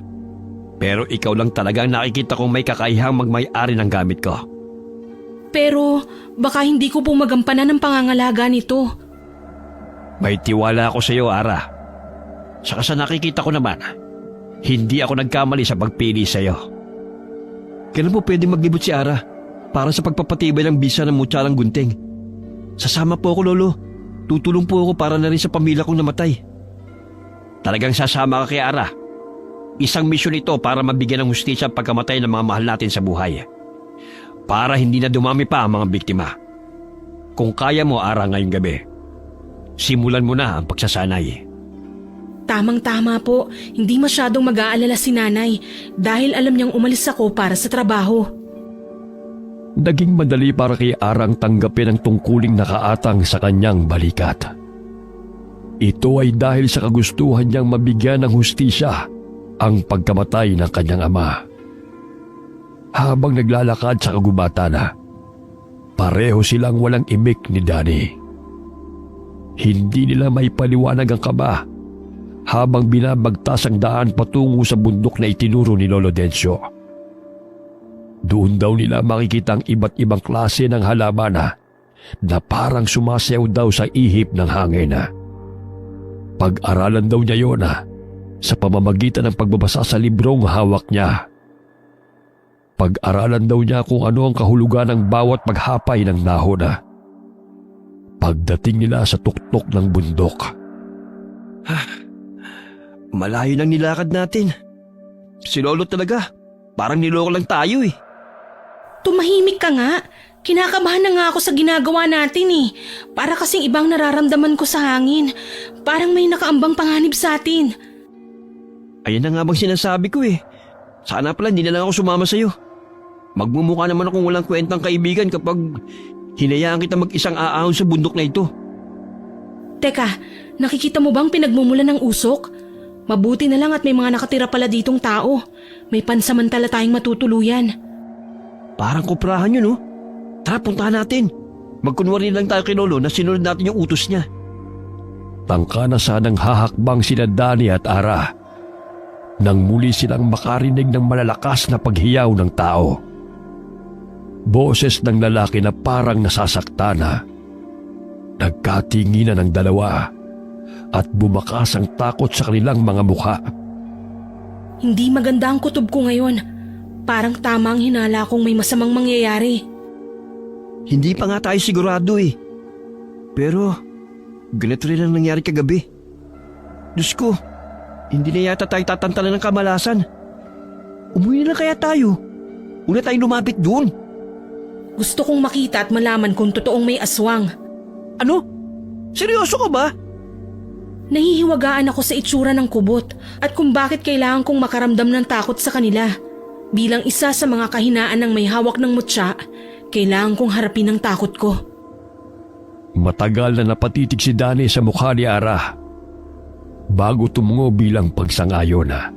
pero ikaw lang talagang nakikita kong may kakayahang magmay-ari ng gamit ko. Pero baka hindi ko po magampanan ang pangangalaga nito. May tiwala ako sa iyo, Ara. Saka sa nakikita ko naman, hindi ako nagkamali sa pagpili sa iyo. Kailan po pwede maglibot si Ara para sa pagpapatibay ng bisa ng mutya ng gunting? Sasama po ako, Lolo. Tutulong po ako para na rin sa pamilya kong namatay. Talagang sasama ka kay Ara. Isang misyon ito para mabigyan ng hustisya ang pagkamatay ng mga mahal natin sa buhay. Para hindi na dumami pa ang mga biktima. Kung kaya mo, Ara, ngayong gabi, simulan mo na ang pagsasanay. Tamang-tama po, hindi masyadong mag-aalala si nanay dahil alam niyang umalis ako para sa trabaho. Naging madali para kay Arang tanggapin ang tungkuling nakaatang sa kanyang balikat. Ito ay dahil sa kagustuhan niyang mabigyan ng hustisya ang pagkamatay ng kanyang ama. Habang naglalakad sa kagubatan, pareho silang walang imik ni Danny. Hindi nila may paliwanag ang kaba habang binabagtas ang daan patungo sa bundok na itinuro ni Lolo Dencio. Doon daw nila makikita ang iba't ibang klase ng halaman na parang sumasayaw daw sa ihip ng hangin. Pag-aralan daw niya yon sa pamamagitan ng pagbabasa sa librong hawak niya. Pag-aralan daw niya kung ano ang kahulugan ng bawat paghapay ng dahon. Pagdating nila sa tuktok ng bundok, Malayo nang nilakad natin. Si Lolo talaga, parang niloko lang tayo eh. Tumahimik ka nga. Kinakabahan na nga ako sa ginagawa natin eh. Para kasing ibang nararamdaman ko sa hangin. Parang may nakaambang panganib sa atin. Ayan na nga bang sinasabi ko eh. Sana pala hindi na lang ako sumama sa'yo. Magmumukha naman akong walang kwentang kaibigan kapag hinayaan kita mag-isang aahon sa bundok na ito. Teka, nakikita mo bang pinagmumulan ng usok? Mabuti na lang at may mga nakatira pala ditong tao. May pansamantala tayong matutuluyan. Parang kuprahan yun, oh. Tara, puntahan natin. Magkunwari lang tayo kay Lolo na sinunod natin yung utos niya. tangka na sanang hahakbang sina Danny at Ara. nang muli silang makarinig ng malalakas na paghiyaw ng tao. Boses ng lalaki na parang nasasaktana. Nagkatinginan ng dalawa at bumakas ang takot sa kanilang mga mukha. Hindi maganda ang kutob ko ngayon. Parang tama ang hinala kong may masamang mangyayari. Hindi pa nga tayo sigurado eh. Pero, ganito rin ang nangyari kagabi. Diyos ko, hindi na yata tayo tatantalan ng kamalasan. Umuwi na lang kaya tayo. Una tayong lumapit doon. Gusto kong makita at malaman kung totoong may aswang. Ano? Seryoso ka ba? Nahihiwagaan ako sa itsura ng kubot at kung bakit kailangan kong makaramdam ng takot sa kanila. Bilang isa sa mga kahinaan ng may hawak ng mutya, kailangan kong harapin ang takot ko. Matagal na napatitig si Danny sa mukha ni Ara bago tumungo bilang pagsangayon na.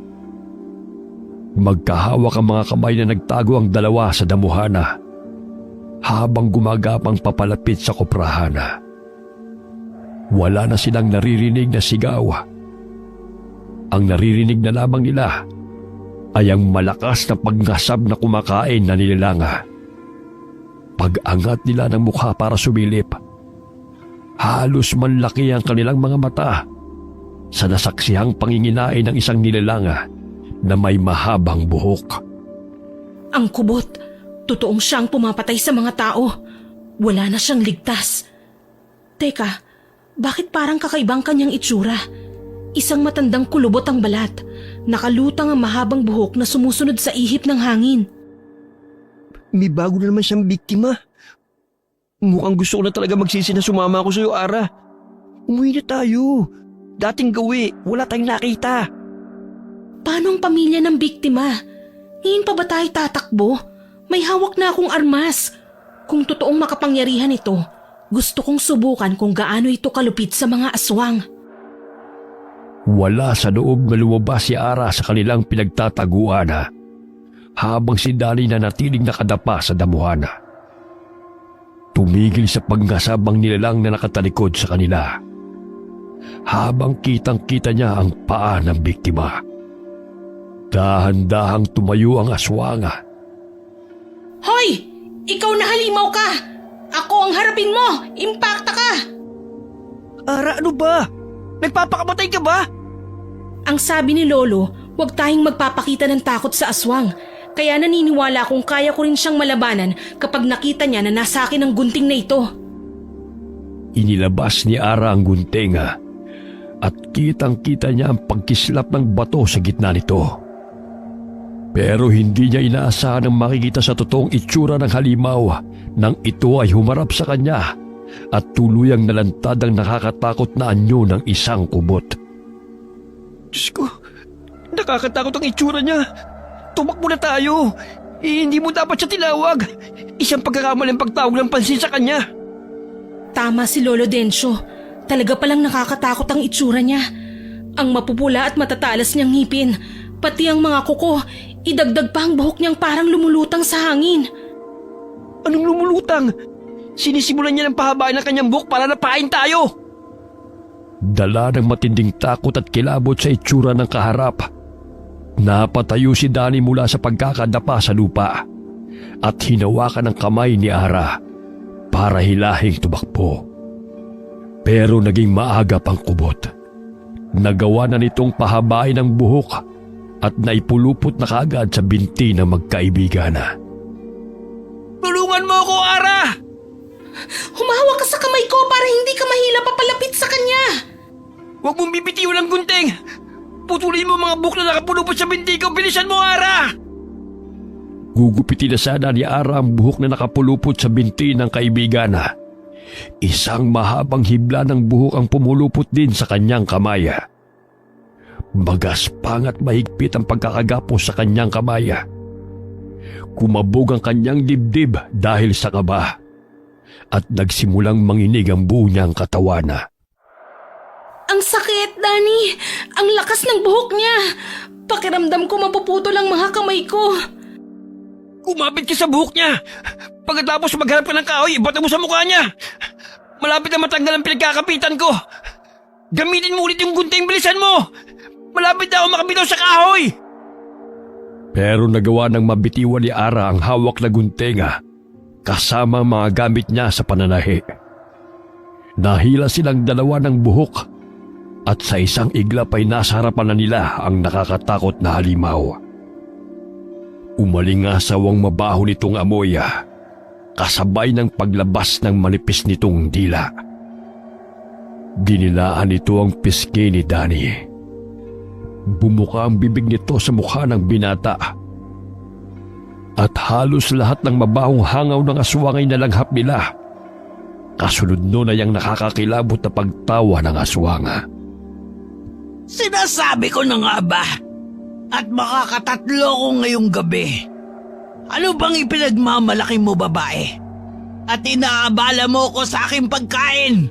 Magkahawak ang mga kamay na nagtago ang dalawa sa damuhana habang gumagapang papalapit sa koprahana. Wala na silang naririnig na sigaw. Ang naririnig na lamang nila ay ang malakas na pagngasab na kumakain na nililanga. Pag-angat nila ng mukha para sumilip, halos manlaki ang kanilang mga mata sa nasaksihang panginginain ng isang nililanga na may mahabang buhok. Ang kubot, totoong siyang pumapatay sa mga tao. Wala na siyang ligtas. Teka, bakit parang kakaibang kanyang itsura? Isang matandang kulubot ang balat. Nakalutang ang mahabang buhok na sumusunod sa ihip ng hangin. May bago na naman siyang biktima. Mukhang gusto ko na talaga magsisi na sumama ako sa iyo, Ara. Umuwi na tayo. Dating gawi, wala tayong nakita. Paano ang pamilya ng biktima? Ngayon pa ba tayo tatakbo? May hawak na akong armas. Kung totoong makapangyarihan ito, gusto kong subukan kung gaano ito kalupit sa mga aswang. Wala sa loob na lumabas si Ara sa kanilang pinagtataguan habang si Danny na natiling nakadapa sa damuhana. Tumigil sa pagngasab ang nilalang na nakatalikod sa kanila habang kitang-kita niya ang paa ng biktima. Dahan-dahang tumayo ang aswang. Hoy! Ikaw na halimaw ka! Ako ang harapin mo! Impakta ka! Ara, ano ba? Nagpapakamatay ka ba? Ang sabi ni Lolo, huwag tayong magpapakita ng takot sa aswang. Kaya naniniwala kung kaya ko rin siyang malabanan kapag nakita niya na nasa akin ang gunting na ito. Inilabas ni Ara ang gunting at kitang-kita niya ang pagkislap ng bato sa gitna nito. Pero hindi niya inaasahan ang makikita sa totoong itsura ng halimaw nang ito ay humarap sa kanya at tuluyang nalantad ang nakakatakot na anyo ng isang kubot. Diyos ko, nakakatakot ang itsura niya. Tumakbo na tayo. Hindi mo dapat siya tinawag. Isang pagkakamaling pagtawag ng pansin sa kanya. Tama si Lolo Densyo. Talaga palang nakakatakot ang itsura niya. Ang mapupula at matatalas niyang ngipin, pati ang mga kuko, idagdag pa ang buhok niyang parang lumulutang sa hangin. Anong lumulutang? Sinisimulan niya ng pahabain ng kanyang buhok para napain tayo. Dala ng matinding takot at kilabot sa itsura ng kaharap, napatayo si Danny mula sa pagkakadapa sa lupa at hinawakan ang kamay ni Ara para hilahing tumakbo. Pero naging maagap ang kubot. Nagawa na nitong pahabain ang buhok at naipulupot na kaagad sa binti ng magkaibigan. Tulungan mo ako, Ara! Humahawak ka sa kamay ko para hindi ka mahila papalapit sa kanya. Huwag mong bibitiwan ang gunting! Putulin mo mga buhok na nakapulupot sa binti ko! Bilisan mo, Ara! Gugupitin na sana ni Ara ang buhok na nakapulupot sa binti ng kaibigan. Isang mahabang hibla ng buhok ang pumulupot din sa kanyang kamay. Magaspang at mahigpit ang pagkakagapos sa kanyang kamay. Kumabog ang kanyang dibdib dahil sa kaba at nagsimulang manginig ang buo niyang katawan. Ang sakit, Danny! Ang lakas ng buhok niya! Pakiramdam ko mapuputol ang mga kamay ko. Kumapit ka sa buhok niya! Pagkatapos maghanap ka ng kahoy, ibata mo sa mukha niya! Malapit na matanggal ang pinagkakapitan ko! Gamitin mo ulit yung gunting, bilisan mo! Malapit na ako makabitaw sa kahoy! Pero nagawa ng mabitiwan ni Ara ang hawak na guntenga kasama ang mga gamit niya sa pananahi. Nahila silang dalawa ng buhok at sa isang iglap ay nasa harapan na nila ang nakakatakot na halimaw. Umalingasawang mabaho nitong amoy kasabay ng paglabas ng manipis nitong dila. Dinilaan nito ang pisngi ni Danny. Bumuka ang bibig nito sa mukha ng binata. At halos lahat ng mabahong hangaw ng aswang ay nalanghap nila. Kasunod nun ay ang nakakakilabot na pagtawa ng aswang. Sinasabi ko na nga ba? At makakatatlo ko ngayong gabi. Ano bang ipinagmamalaki mo, babae? At inaabala mo ko sa aking pagkain?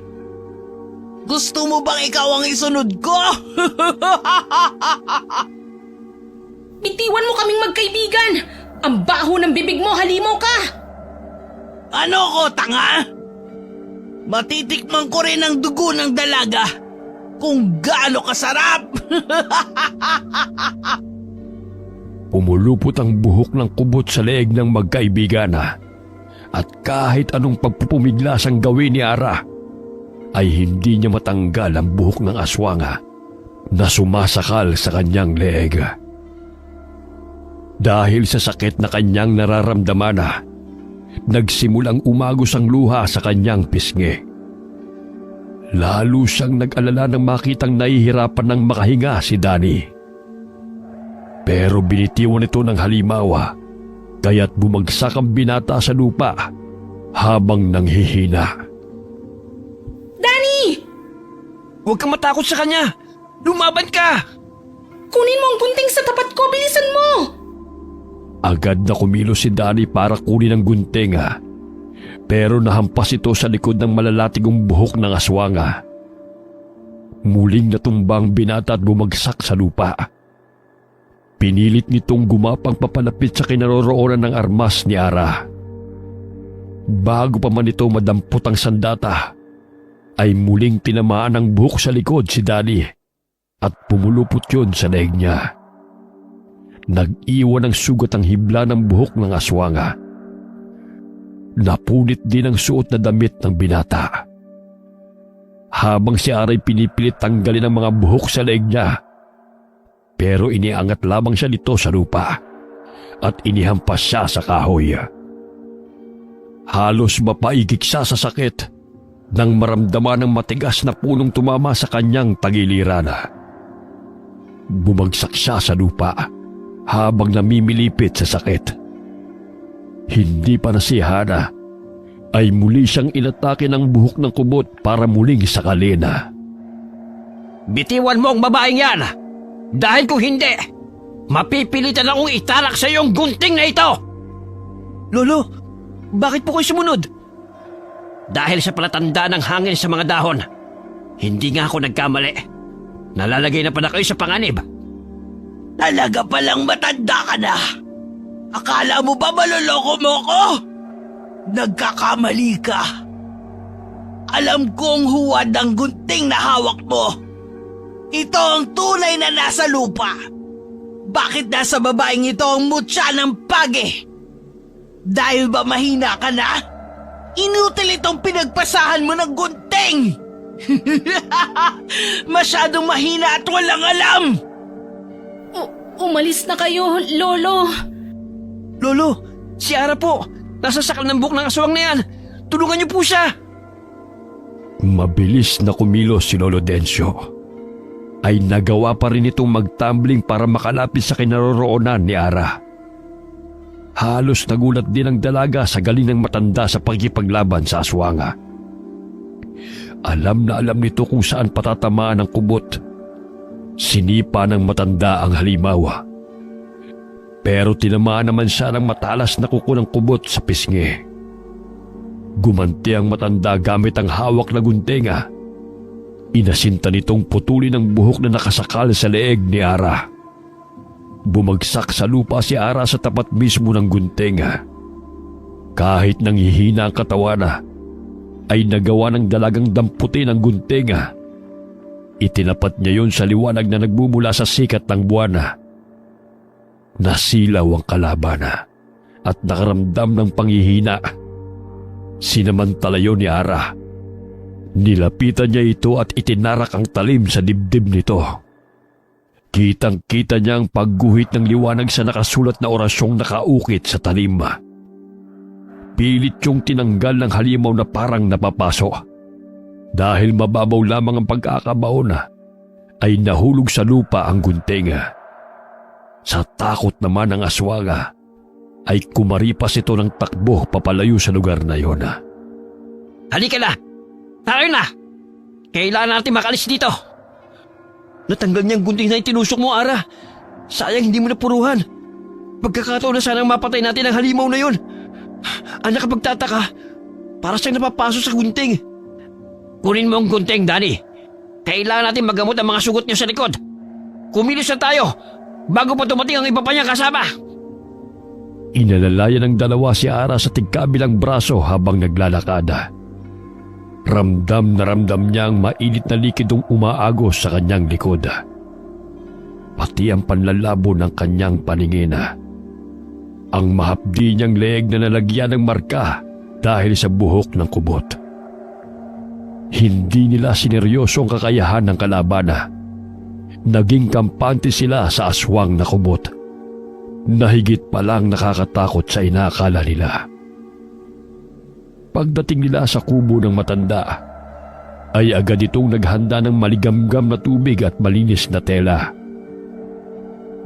Gusto mo bang ikaw ang isunod ko? Bitiwan mo kaming magkaibigan! Ang baho ng bibig mo, halimaw ka! Ano ko, tanga? Matitikman ko rin ang dugo ng dalaga kung gaano kasarap! Pumulupot ang buhok ng kubot sa leeg ng magkaibigan at kahit anong pagpupumiglas ang gawin ni Ara, ay hindi niya matanggal ang buhok ng aswang na sumasakal sa kanyang leeg. Dahil sa sakit na kanyang nararamdaman nagsimulang umagos ang luha sa kanyang pisngi. Lalo siyang nag-alala nang makitang nahihirapan ng makahinga si Danny. Pero binitiwan ito ng halimaw kaya't bumagsak ang binata sa lupa habang nanghihina. Danny! Huwag kang matakot sa kanya! Lumaban ka! Kunin mo ang gunting sa tapat ko! Bilisan mo! Agad na kumilos si Danny para kunin ang gunting pero nahampas ito sa likod ng malalatigong buhok ng aswang. Muling natumbang binata at bumagsak sa lupa. Pinilit nitong gumapang papalapit sa kinaroroonan ng armas ni Ara. Bago pa man ito madampot ang sandata, ay muling tinamaan ng buhok sa likod si Danny at pumulupot yun sa leeg niya. Nag-iwan ng sugat ang hibla ng buhok ng aswang. Napunit din ang suot na damit ng binata. Habang si Aray pinipilit tanggalin ang mga buhok sa leeg niya, pero iniangat lamang siya nito sa lupa at inihampas siya sa kahoy. Halos mapaigik siya sa sakit nang maramdaman ng matigas na punong tumama sa kanyang tagiliran. Bumagsak siya sa lupa habang namimilipit sa sakit. Hindi pa nasihana ay muli siyang inatake ng buhok ng kubot para muling sakalin. Bitiwan mo ang babaeng yan! Dahil kung hindi, mapipilitan akong italak sa iyong gunting na ito! Lolo, bakit po kayo sumunod? Dahil sa palatanda ng hangin sa mga dahon, hindi nga ako nagkamali. Nalalagay na pala kayo sa panganib. Talaga palang matanda ka na. Akala mo ba maloloko mo ko? Nagkakamali ka. Alam kong huwad ang gunting na hawak mo. Ito ang tunay na nasa lupa. Bakit nasa babaeng ito ang mutya ng page? Dahil ba mahina ka na? Inutil itong pinagpasahan mo ng gunting! Masyadong mahina at walang alam! Umalis na kayo, Lolo. Lolo, si Ara po! Nasa sakal ng buhok ng aswang na yan! Tulungan niyo po siya! Mabilis na kumilos si Lolo Dencio. Ay nagawa pa rin itong magtumbling para makalapit sa kinaroroonan ni Ara. Halos nagulat din ang dalaga sa galing ng matanda sa pagkipaglaban sa aswanga. Alam na alam nito kung saan patatamaan ang kubot. Sinipa ng matanda ang halimaw. Pero tinamaan naman siya ng matalas na kuko ng kubot sa pisngi. Gumanti ang matanda gamit ang hawak na guntinga. Inasinta nitong putulin ang buhok na nakasakal sa leeg ni Ara. Bumagsak sa lupa si Ara sa tapat mismo ng guntinga. Kahit nanghihina ang katawan ay nagawa ng dalagang damputin ang guntinga Itinapat niya yun sa liwanag na nagbumula sa sikat ng buwan. Nasilaw ang kalaban at nakaramdam ng panghihina. Sinamantala yun ni Ara. Nilapitan niya ito at itinarak ang talim sa dibdib nito. Kitang-kita niya ang pagguhit ng liwanag sa nakasulat na orasyong nakaukit sa talim. Pilit yung tinanggal ng halimaw na parang napapaso. Dahil mababaw lamang ang pagkakabaon ay nahulog sa lupa ang gunting. Sa takot naman ng aswang ay kumaripas ito ng takbo papalayo sa lugar na yon. Halika na! Tayo na! Kailangan natin makalis dito! Natanggal niya ang gunting na itinusok mo, Ara. Sayang hindi mo napuruhan. Pagkakataon na sanang mapatay natin ang halimaw na yon. Ang nakapagtataka, para siyang napapaso sa gunting. Kunin mo ang gunting, Danny. Kailangan natin magamot ang mga sugot niyo sa likod. Kumilos na tayo bago pa dumating ang iba pa niyang kasama. Inalalayan ng dalawa si Ara sa tigkabilang braso habang naglalakad. Ramdam na ramdam niya ang mainit na likidong umaagos sa kanyang likod. Pati ang panlalabo ng kanyang paningin. Ang mahapdi niyang leeg na nalagyan ng marka dahil sa buhok ng kubot. Hindi nila sineryoso ang kakayahan ng kalaban. Naging kampante sila sa aswang na kubot. Nahigit pa lang nakakatakot sa inaakala nila. Pagdating nila sa kubo ng matanda, ay agad itong naghanda ng maligamgam na tubig at malinis na tela.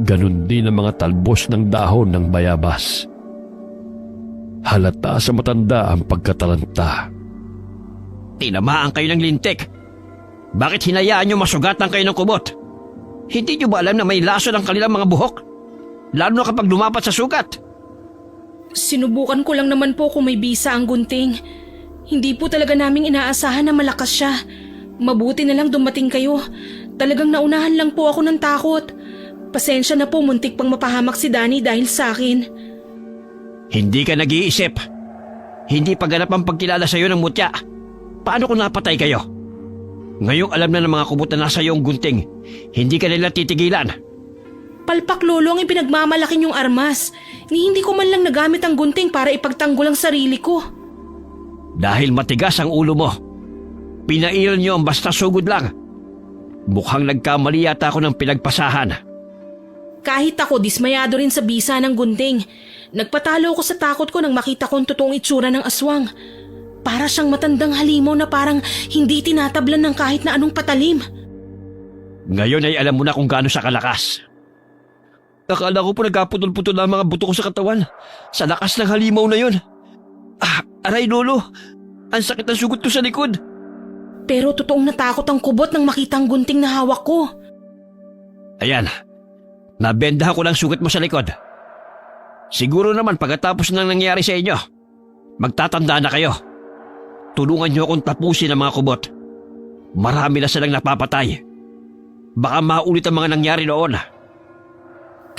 Ganon din ang mga talbos ng dahon ng bayabas. Halata sa matanda ang pagkataranta. Tinamaan kayo ng lintik. Bakit hinayaan niyo masugatan kayo ng kubot? Hindi niyo ba alam na may laso ng kanilang mga buhok? Lalo na kapag lumapat sa sugat. Sinubukan ko lang naman po kung may bisa ang gunting. Hindi po talaga naming inaasahan na malakas siya. Mabuti na lang dumating kayo. Talagang naunahan lang po ako ng takot. Pasensya na po, muntik pang mapahamak si Danny dahil sa akin. Hindi ka nag-iisip. Hindi pa ganap ang pagkilala sa iyo ng mutya. Paano kung napatay kayo? Ngayong alam na ng mga kubot na nasa iyong gunting, hindi ka nila titigilan. Palpak lolo ang ipinagmamalaki niyong armas. Ni hindi ko man lang nagamit ang gunting para ipagtanggol ang sarili ko. Dahil matigas ang ulo mo. Pinairal niyo ang basta sugod lang. Mukhang nagkamali yata ako ng pinagpasahan. Kahit ako, dismayado rin sa bisa ng gunting. Nagpatalo ko sa takot ko nang makita ko ang totoong itsura ng aswang. Para siyang matandang halimaw na parang hindi tinatablan ng kahit na anong patalim. Ngayon ay alam mo na kung gaano siya kalakas. Akala ko po nagkaputol-putol na ang mga buto ko sa katawan. Sa lakas ng halimaw na yon. Aray lolo, ang sakit ng sugot ko sa likod. Pero totoong natakot ang kubot nang makita ang gunting na hawak ko. Ayan, nabendahan ko lang sugat mo sa likod. Siguro naman pagkatapos ng nangyari sa inyo, magtatanda na kayo. Tulungan niyo akong tapusin ang mga kubot. Marami na silang napapatay. Baka maulit ang mga nangyari noon.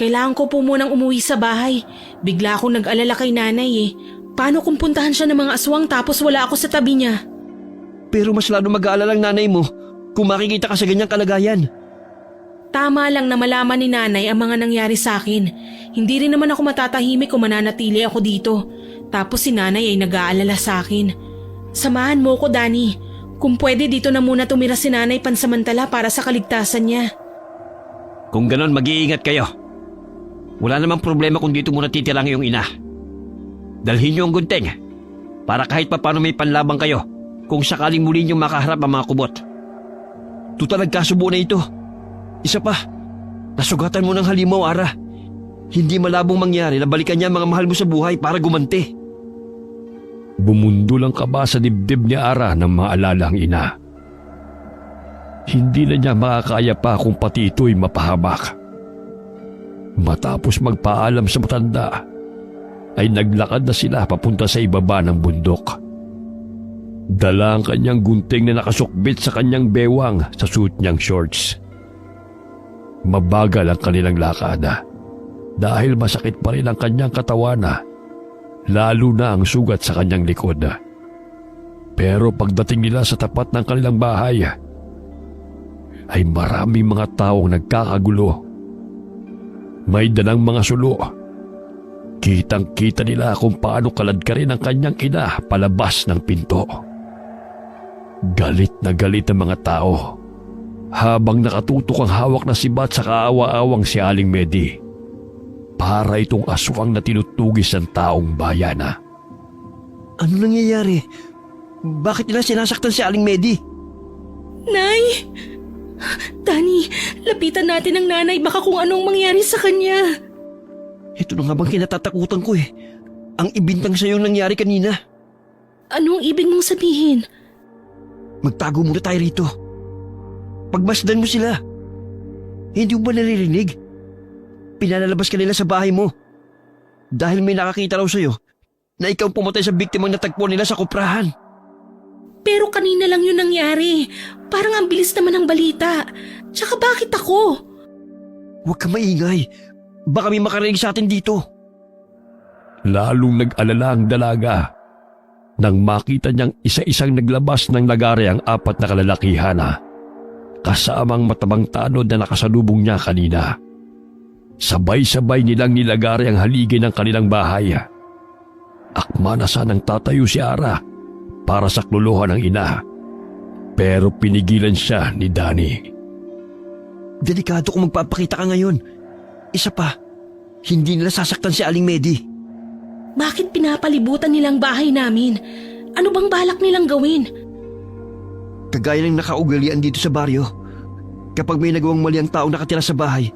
Kailangan ko po munang umuwi sa bahay. Bigla akong nag-alala kay nanay eh. Paano kung puntahan siya ng mga aswang tapos wala ako sa tabi niya? Pero mas lalo mag-aalala ang nanay mo kung makikita ka sa ganyang kalagayan. Tama lang na malaman ni nanay ang mga nangyari sa akin. Hindi rin naman ako matatahimik kung mananatili ako dito. Tapos si nanay ay nag-aalala sa akin. Samahan mo ko, Danny. Kung pwede dito na muna tumira si nanay pansamantala para sa kaligtasan niya. Kung ganon, mag-iingat kayo. Wala namang problema kung dito muna titira ang iyong ina. Dalhin niyo ang gunting para kahit pa paano may panlabang kayo kung sakaling muli niyong makaharap ang mga kubot. Tutal nagkasubo na ito. Isa pa, nasugatan mo ng halimaw, Ara. Hindi malabong mangyari na balikan niya ang mga mahal mo sa buhay para gumanti. Bumundol ang kaba sa dibdib ni Ara ng mga alala ang ina. Hindi na niya makakaya pa kung pati ito'y mapahamak. Matapos magpaalam sa matanda, ay naglakad na sila papunta sa ibaba ng bundok. Dala ang kanyang gunting na nakasukbit sa kanyang bewang sa suot niyang shorts. Mabagal ang kanilang lakad dahil masakit pa rin ang kanyang katawan, lalo na ang sugat sa kanyang likod. Pero pagdating nila sa tapat ng kanilang bahay, ay maraming mga taong nagkakagulo. May dalang mga sulo. Kitang-kita nila kung paano kalad ka rin ang kanyang ina palabas ng pinto. Galit na galit ang mga tao habang nakatutok ang hawak na sibat sa kaawa-awang si Aling Medi. Para itong aswang na tinutugis ng taong bayana. Ano nangyayari? Bakit nila sinasaktan si Aling Medi? Nay! Dani, lapitan natin ang nanay baka kung anong mangyari sa kanya. Ito na nga bang kinatatakutan ko eh. Ang ibintang sa'yo nangyari kanina. Anong ibig mong sabihin? Magtago muna tayo rito. Pagmasdan mo sila. Hindi mo ba naririnig? Pinalalabas ka nila sa bahay mo. Dahil may nakakita raw sa'yo na ikaw pumatay sa biktimang natagpuan nila sa kuprahan. Pero kanina lang yun nangyari. Parang ang bilis naman ng balita. Tsaka bakit ako? Huwag ka maingay. Baka may makarinig sa atin dito. Lalong nag-alala ang dalaga nang makita niyang isa-isang naglabas ng lagare ang 4 na kalalakihan kasamang matabang tanod na nakasalubong niya kanina. Sabay-sabay nilang nilagare ang haligi ng kanilang bahay. Akma na sanang tatayo si Ara para saklolohan ng ina. Pero pinigilan siya ni Dani. Delikado kung magpapakita ka ngayon. Isa pa, hindi nila sasaktan si Aling Medi. Bakit pinapalibutan nilang bahay namin? Ano bang balak nilang gawin? Kagaya ng nakaugalian dito sa baryo. Kapag may nagawang mali ang taong nakatira sa bahay,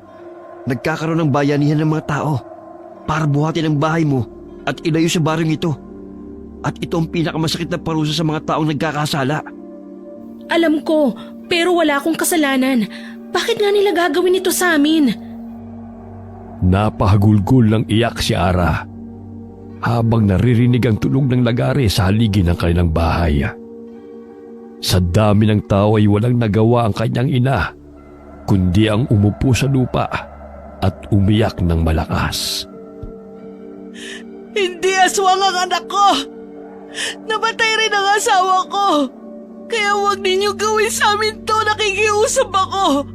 nagkakaroon ng bayanihan ng mga tao para buhatin ang bahay mo at ilayo sa baryong ito. At ito ang pinakamasakit na parusa sa mga taong nagkakasala. Alam ko, pero wala akong kasalanan. Bakit nga nila gagawin ito sa amin? Napahagulgol ng iyak si Ara habang naririnig ang tunog ng lagare sa haligi ng kanilang bahay. Sa dami ng tao ay walang nagawa ang kanyang ina kundi ang umupo sa lupa at umiyak ng malakas. Hindi aswang ang anak ko! Namatay rin ang asawa ko! Kaya huwag ninyo gawin sa amin to, nakikiusap ako!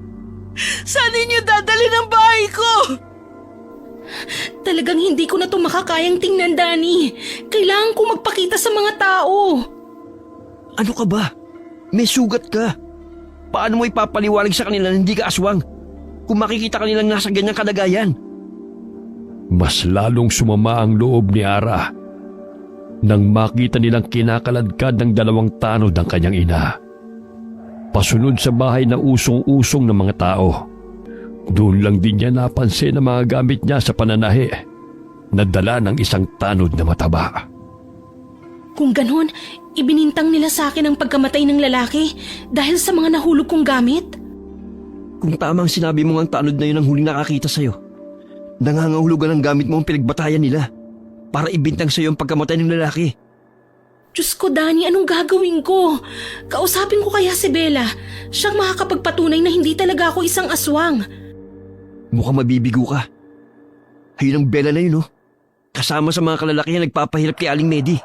Saan ninyo dadalhin ang bahay ko? Talagang hindi ko na ito makakayang tingnan, Dani. Kailangan ko magpakita sa mga tao. Ano ka ba? May sugat ka. Paano mo ipapaliwanag sa kanila na hindi ka aswang kung makikita ka nilang nasa ganyang kalagayan? Mas lalong sumama ang loob ni Ara nang makita nilang kinakaladkad ng 2 tanod ang kanyang ina. Pasunod sa bahay na usong-usong ng mga tao. Doon lang din niya napansin ang mga gamit niya sa pananahi na dala ng isang tanod na mataba. Kung ganon, ibinintang nila sa akin ang pagkamatay ng lalaki dahil sa mga nahulog kong gamit? Kung tamang sinabi mo ang tanod na yun ang huling nakakita sa'yo, nangangahulugan ang gamit mo ang pinagbatayan nila para ibintang sa'yo ang pagkamatay ng lalaki. Diyos ko, Dani, anong gagawin ko? Kausapin ko kaya si Bella. Siyang makakapagpatunay na hindi talaga ako isang aswang. Mukhang mabibigo ka. Ayun ang Bella na yun, no? Kasama sa mga kalalakihan nagpapahirap kay Aling Medi.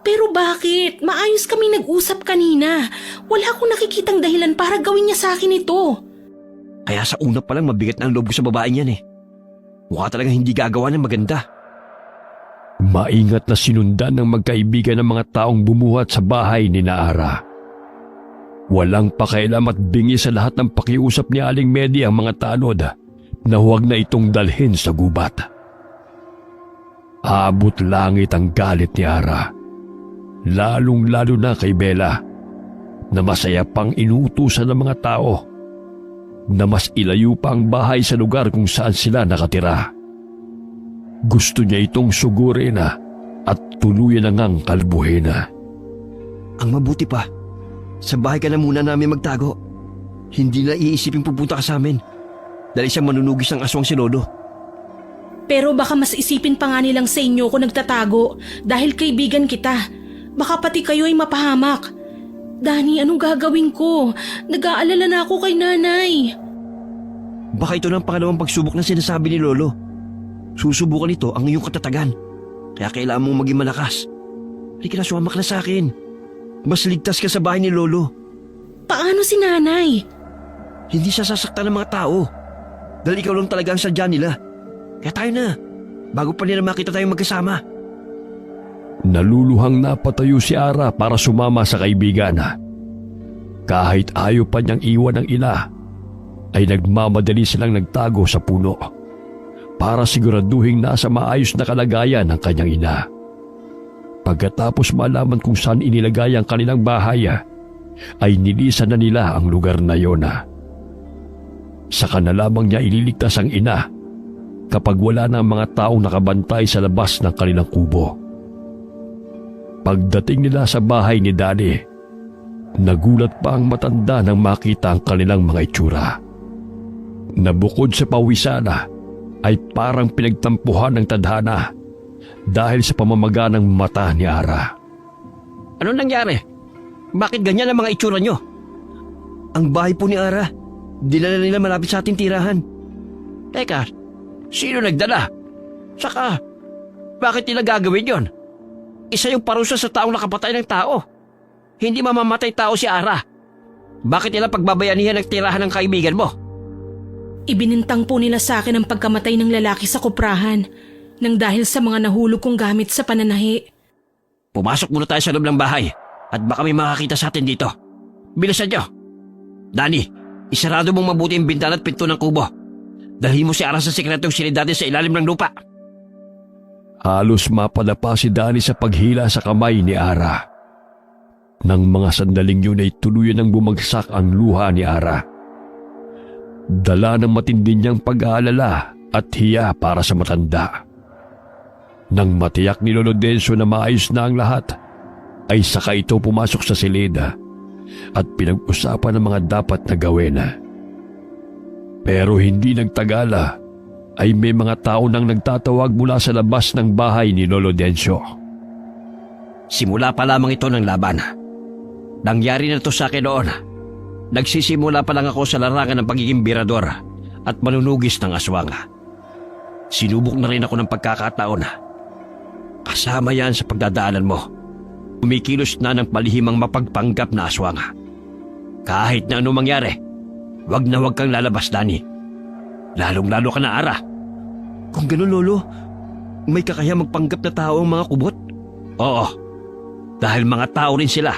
Pero bakit? Maayos kami nag-usap kanina. Wala akong nakikitang dahilan para gawin niya sa akin ito. Kaya sa una pa lang mabigat na ang loob ko sa babaeng yan eh. Mukha talaga hindi gagawa ng maganda. Maingat na sinundan ng magkaibigan ng mga taong bumuhat sa bahay ni Naara. Walang pakialam at bingi sa lahat ng pakiusap ni Aling Medi ang mga tanod na huwag na itong dalhin sa gubat. Abot langit ang galit ni Ara. Lalong-lalo na kay Bella na masaya pang inuutusan ng mga tao na mas ilayo pa ang bahay sa lugar kung saan sila nakatira. Gusto niya itong sugurin at tuluyan na ngang kalbuhin. Ang mabuti pa, sa bahay ka na muna namin magtago. Hindi na iisipin pupunta ka sa amin dahil siyang manunugis ng aswang si Lolo. Pero baka mas isipin pa nga nilang sa inyo ko nagtatago dahil kaibigan kita. Baka pati kayo ay mapahamak. Dani, anong gagawin ko? Nag-aalala na ako kay nanay. Baka ito na ang pangalawang pagsubok na sinasabi ni Lolo. Susubukan ito ang iyong katatagan. Kaya kailangan mong maging malakas. Halika na, sumamak na sa akin. Mas ligtas ka sa bahay ni Lolo. Paano si nanay? Hindi siya sasaktan ng mga tao. Dahil ikaw lang talaga ang sadya nila. Kaya tayo na. Bago pa nila makita tayong magkasama. Naluluhang napatayo si Ara para sumama sa kaibigan. Kahit ayaw pa niyang iwan ng ina, ay nagmamadali silang nagtago sa puno para siguraduhin nasa maayos na kalagayan ng kanyang ina. Pagkatapos malaman kung saan inilagay ang kanilang bahay, ay nilisan na nila ang lugar na yon. Saka na lamang niya ililigtas ang ina kapag wala na ang mga taong nakabantay sa labas ng kanilang kubo. Pagdating nila sa bahay ni Danny, nagulat pa ang matanda nang makita ang kanilang mga itsura. Na bukod sa pawisana, ay parang pinagtampuhan ng tadhana dahil sa pamamaga ng mata ni Ara. Ano nangyari? Bakit ganyan ang mga itsura nyo? Ang bahay po ni Ara, dinala nila malapit sa ating tirahan. Teka, sino nagdala? Saka, bakit nila gagawin yon? Isa yung parusa sa taong nakapatay ng tao. Hindi mamamatay tao si Ara. Bakit nila pagbabayanihan ang tirahan ng kaibigan mo? Ibinintang po nila sa akin ang pagkamatay ng lalaki sa kuprahan nang dahil sa mga nahulog kong gamit sa pananahi. Pumasok muna tayo sa loob ng bahay at baka may makakita sa atin dito. Bilisan nyo. Danny, isarado mong mabuti ang bintana at pinto ng kubo. Dalhin mo si Ara sa sikretong silid sa ilalim ng lupa. Halos mapadapa si Danny sa paghila sa kamay ni Ara. Nang mga sandaling yun ay tuluyan ng bumagsak ang luha ni Ara. Dala ng matindi niyang pag-aalala at hiya para sa matanda. Nang matiyak ni Lolo Dencio na maayos na ang lahat, ay saka ito pumasok sa silid at pinag-usapan ang mga dapat na gawin. Pero hindi nagtagala ay may mga tao nang nagtatawag mula sa labas ng bahay ni Lolo Dencio. Simula pa lamang ito ng laban. Nangyari na ito sa akin noon. Nagsisimula pa lang ako sa larangan ng pagiging birador at manunugis ng aswang. Sinubok na rin ako ng pagkakataon. Kasama yan sa pagdadaanan mo. Kumikilos na ng palihimang mapagpanggap na aswang. Kahit na ano mangyari, wag na wag kang lalabas, Danny. Lalong-lalo ka na, Ara. Kung gano'n, Lolo, may kakaya magpanggap na tao ang mga kubot? Oo, dahil mga tao rin sila.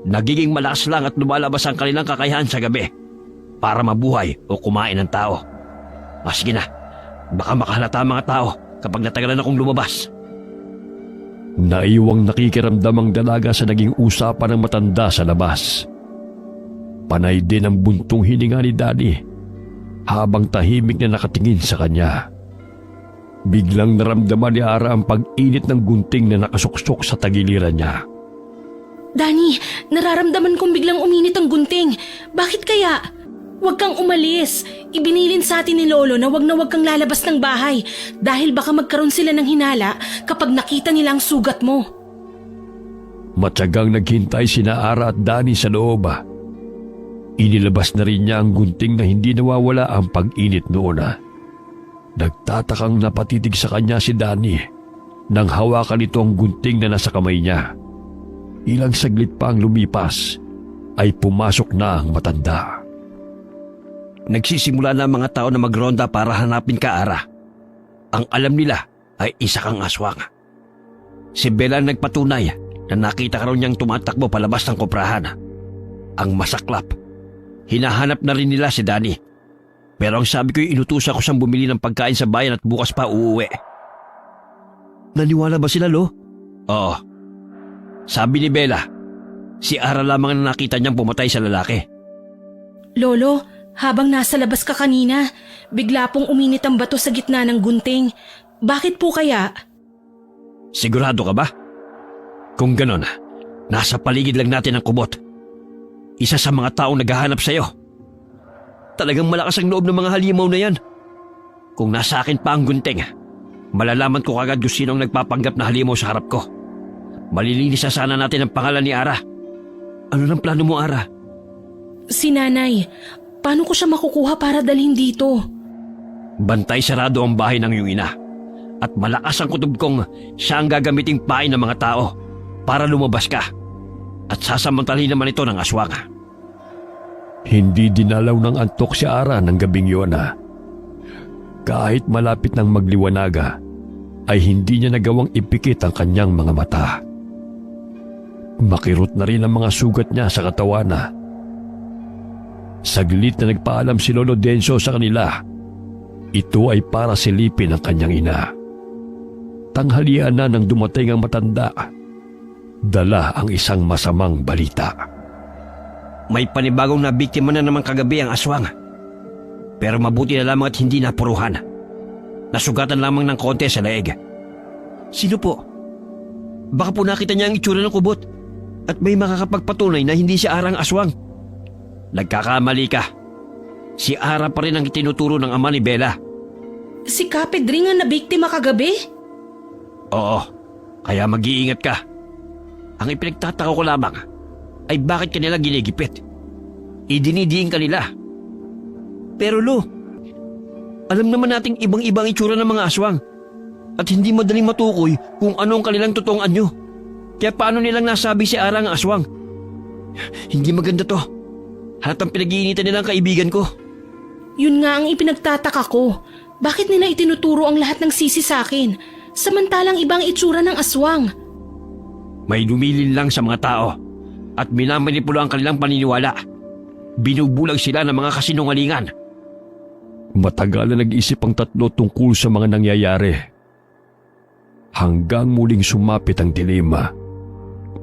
Nagiging malakas lang at lumalabas ang kanilang kakayahan sa gabi para mabuhay o kumain ng tao. Sige na, baka makahalata ang mga tao kapag natagalan akong lumabas. Naiwang nakikiramdam ang dalaga sa naging usapan ng matanda sa labas. Panay din ang buntong hininga ni Danny habang tahimik na nakatingin sa kanya. Biglang naramdaman ni Ara ang pag-init ng gunting na nakasuksok sa tagiliran niya. Danny, nararamdaman kong biglang uminit ang gunting. Bakit kaya? Huwag kang umalis. Ibinilin sa atin ni Lolo na wag kang lalabas ng bahay dahil baka magkaroon sila ng hinala kapag nakita nila ang sugat mo. Matyagang naghintay sina Ara at Danny sa loob. Inilabas na rin niya ang gunting na hindi nawawala ang pag-init noon. Nagtatakang napatitig sa kanya si Danny nang hawakan ito ang gunting na nasa kamay niya. Ilang saglit pa ang lumipas ay pumasok na ang matanda. Nagsisimula na ang mga tao na magronda para hanapin ka, Ara. Ang alam nila ay isa kang aswang. Si Bella ang nagpatunay na nakita ka raw niyang tumatakbo palabas ng koprahan. Ang masaklap. Hinahanap na rin nila si Danny. Pero ang sabi ko'y inutusan ko siyang bumili ng pagkain sa bayan at bukas pa uuwi. Naniwala ba sila, Lo? Oo. Sabi ni Bella, si Ara lamang ang nakita niyang pumatay sa lalaki. Lolo, habang nasa labas ka kanina, bigla pong uminit ang bato sa gitna ng gunting. Bakit po kaya? Sigurado ka ba? Kung ganon, nasa paligid lang natin ang kubot. Isa sa mga taong naghahanap sa'yo. Talagang malakas ang loob ng mga halimaw na yan. Kung nasa akin pa ang gunting, malalaman ko kagad kung sinong nagpapanggap na halimaw sa harap ko. Malilinis na sana natin ang pangalan ni Ara. Ano ng plano mo, Ara? Si Nanay, paano ko siya makukuha para dalhin dito? Bantay sarado ang bahay ng iyong ina. At malakas ang kutob kong siya ang gagamiting pain ng mga tao para lumabas ka. At sasamantalhin naman ito ng aswang. Hindi dinalaw ng antok si Ara ng gabing yun. Kahit malapit ng magliwanaga, ay hindi niya nagawang ipikit ang kanyang mga mata. Makirot na rin ang mga sugat niya sa katawan. Saglit na nagpaalam si Lolo Dencio sa kanila. Ito ay para silipin ang kanyang ina. Tanghalian na nang dumating ang matanda. Dala ang isang masamang balita. May panibagong na biktima na naman kagabi ang aswang. Pero mabuti na lamang at hindi napuruhan. Nasugatan lamang ng konti sa leeg. Sino po? Baka po nakita niya ang itsura ng kubot at may makakapagpatunay na hindi si Ara ang aswang. Nagkakamali ka. Si Ara pa rin ang itinuturo ng ama ni Bella. Si Kapedring ang nabiktima kagabi? Oo, kaya mag-iingat ka. Ang ipinagtataka ko lamang ay bakit kanila ginigipit. Idinidiin kanila. Pero Lo, alam naman nating ibang-ibang itsura ng mga aswang at hindi madaling matukoy kung ano ang kanilang totoong anyo. Kaya paano nilang nasabi si Ara ang aswang? Hindi maganda to. Halatang pinag-iinitan nila ang kaibigan ko. Yun nga ang ipinagtataka ko. Bakit nila itinuturo ang lahat ng sisi sa akin, samantalang ibang itsura ng aswang? May lumilin lang sa mga tao at minamanipulo ang kanilang paniniwala. Binubulag sila ng mga kasinungalingan. Matagal na nag-isip ang tatlo tungkol sa mga nangyayari. Hanggang muling sumapit ang dilim.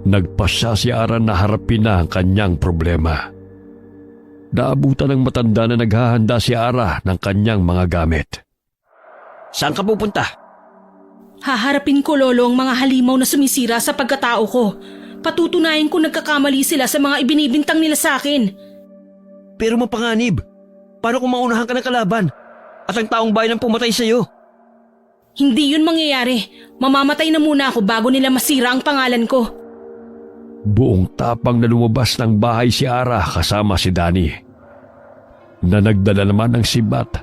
Nagpasya si Ara na harapin na ang kanyang problema. Naabutan ng matanda na naghahanda si Ara ng kanyang mga gamit. Saan ka pupunta? Haharapin ko, Lolo, ang mga halimaw na sumisira sa pagkatao ko. Patutunayan ko nagkakamali sila sa mga ibinibintang nila sa akin. Pero mapanganib. Paano kung maunahan ka ng kalaban at ang taong bayan ang pumatay sa iyo? Hindi yun mangyayari. Mamamatay na muna ako bago nila masira ang pangalan ko. Buong tapang na lumabas ng bahay si Ara kasama si Danny, na nagdala naman ng sibat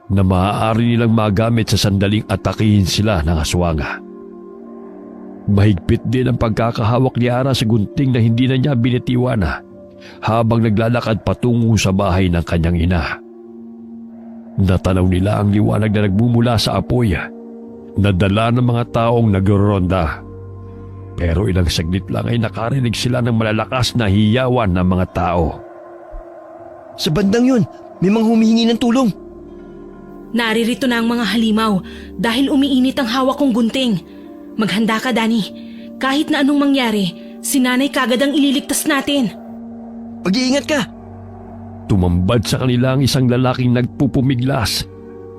na maaari nilang magamit sa sandaling atakihin sila ng aswang. Mahigpit din ang pagkakahawak ni Ara sa gunting na hindi na niya binitiwan habang naglalakad patungo sa bahay ng kanyang ina. Natanaw nila ang liwanag na nagmumula sa apoy na dala ng mga taong nagroronda. Pero ilang saglit lang ay nakarinig sila ng malalakas na hiyawan ng mga tao. Sa bandang yun, may mga humihingi ng tulong. Naririto na ang mga halimaw dahil umiinit ang hawak kong gunting. Maghanda ka, Danny. Kahit na anong mangyari, si Nanay kagad ang ililigtas natin. Mag-iingat ka! Tumambad sa kanila ang isang lalaking nagpupumiglas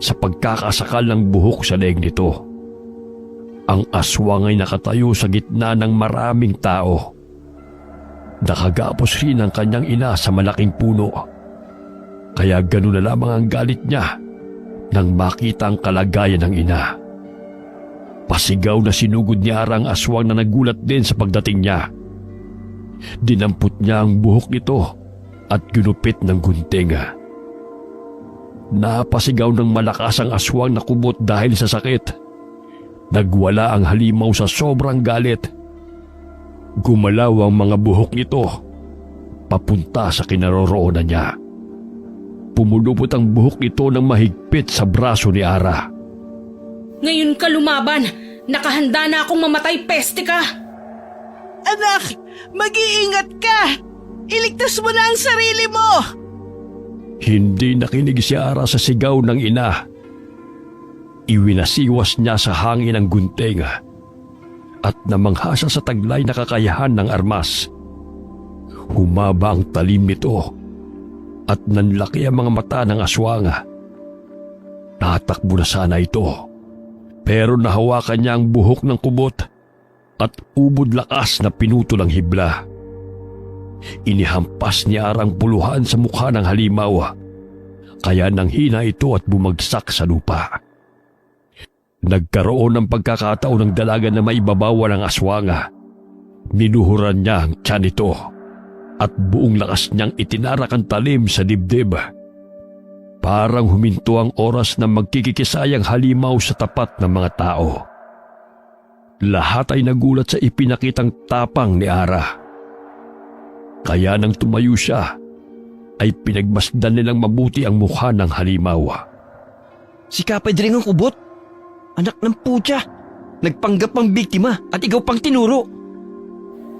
sa pagkakasakal ng buhok sa leeg nito. Ang aswang ay nakatayo sa gitna ng maraming tao. Nakagapos rin ang kanyang ina sa malaking puno. Kaya gano'n na lamang ang galit niya nang makita ang kalagayan ng ina. Pasigaw na sinugod ni Ara ang aswang na nagulat din sa pagdating niya. Dinampot niya ang buhok nito at ginupit ng gunting. Napasigaw ng malakas ang aswang na kubot dahil sa sakit. Nagwala ang halimaw sa sobrang galit. Gumalaw ang mga buhok nito papunta sa kinaroroonan niya. Pumulupot ang buhok nito ng mahigpit sa braso ni Ara. Ngayon ka lumaban. Nakahanda na akong mamatay, peste ka. Anak, mag-iingat ka! Iligtas mo na ang sarili mo! Hindi nakinig si Ara sa sigaw ng ina. Iwinasiwas niya sa hangin ang gunting at namanghasa sa taglay na kakayahan ng armas. Humaba ang talim nito at nanlaki ang mga mata ng aswang. Natakbo na sana ito, pero nahawakan niya ang buhok ng kubot at ubod lakas na pinutol ang hibla. Inihampas ni Ara ang puluhan sa mukha ng halimaw, kaya nanghina ito at bumagsak sa lupa. Nagkaroon ng pagkakataon ng dalaga na maibabawa ng aswang. Ninuhuran niya ang tiyan nito at buong lakas niyang itinarak ang talim sa dibdib. Parang huminto ang oras na magkikisayang halimaw sa tapat ng mga tao. Lahat ay nagulat sa ipinakitang tapang ni Ara. Kaya nang tumayo siya, ay pinagmasdan nilang mabuti ang mukha ng halimaw. Si Kapay Dring ang kubot. Anak ng putya. Nagpanggap ang biktima at ikaw pang tinuro.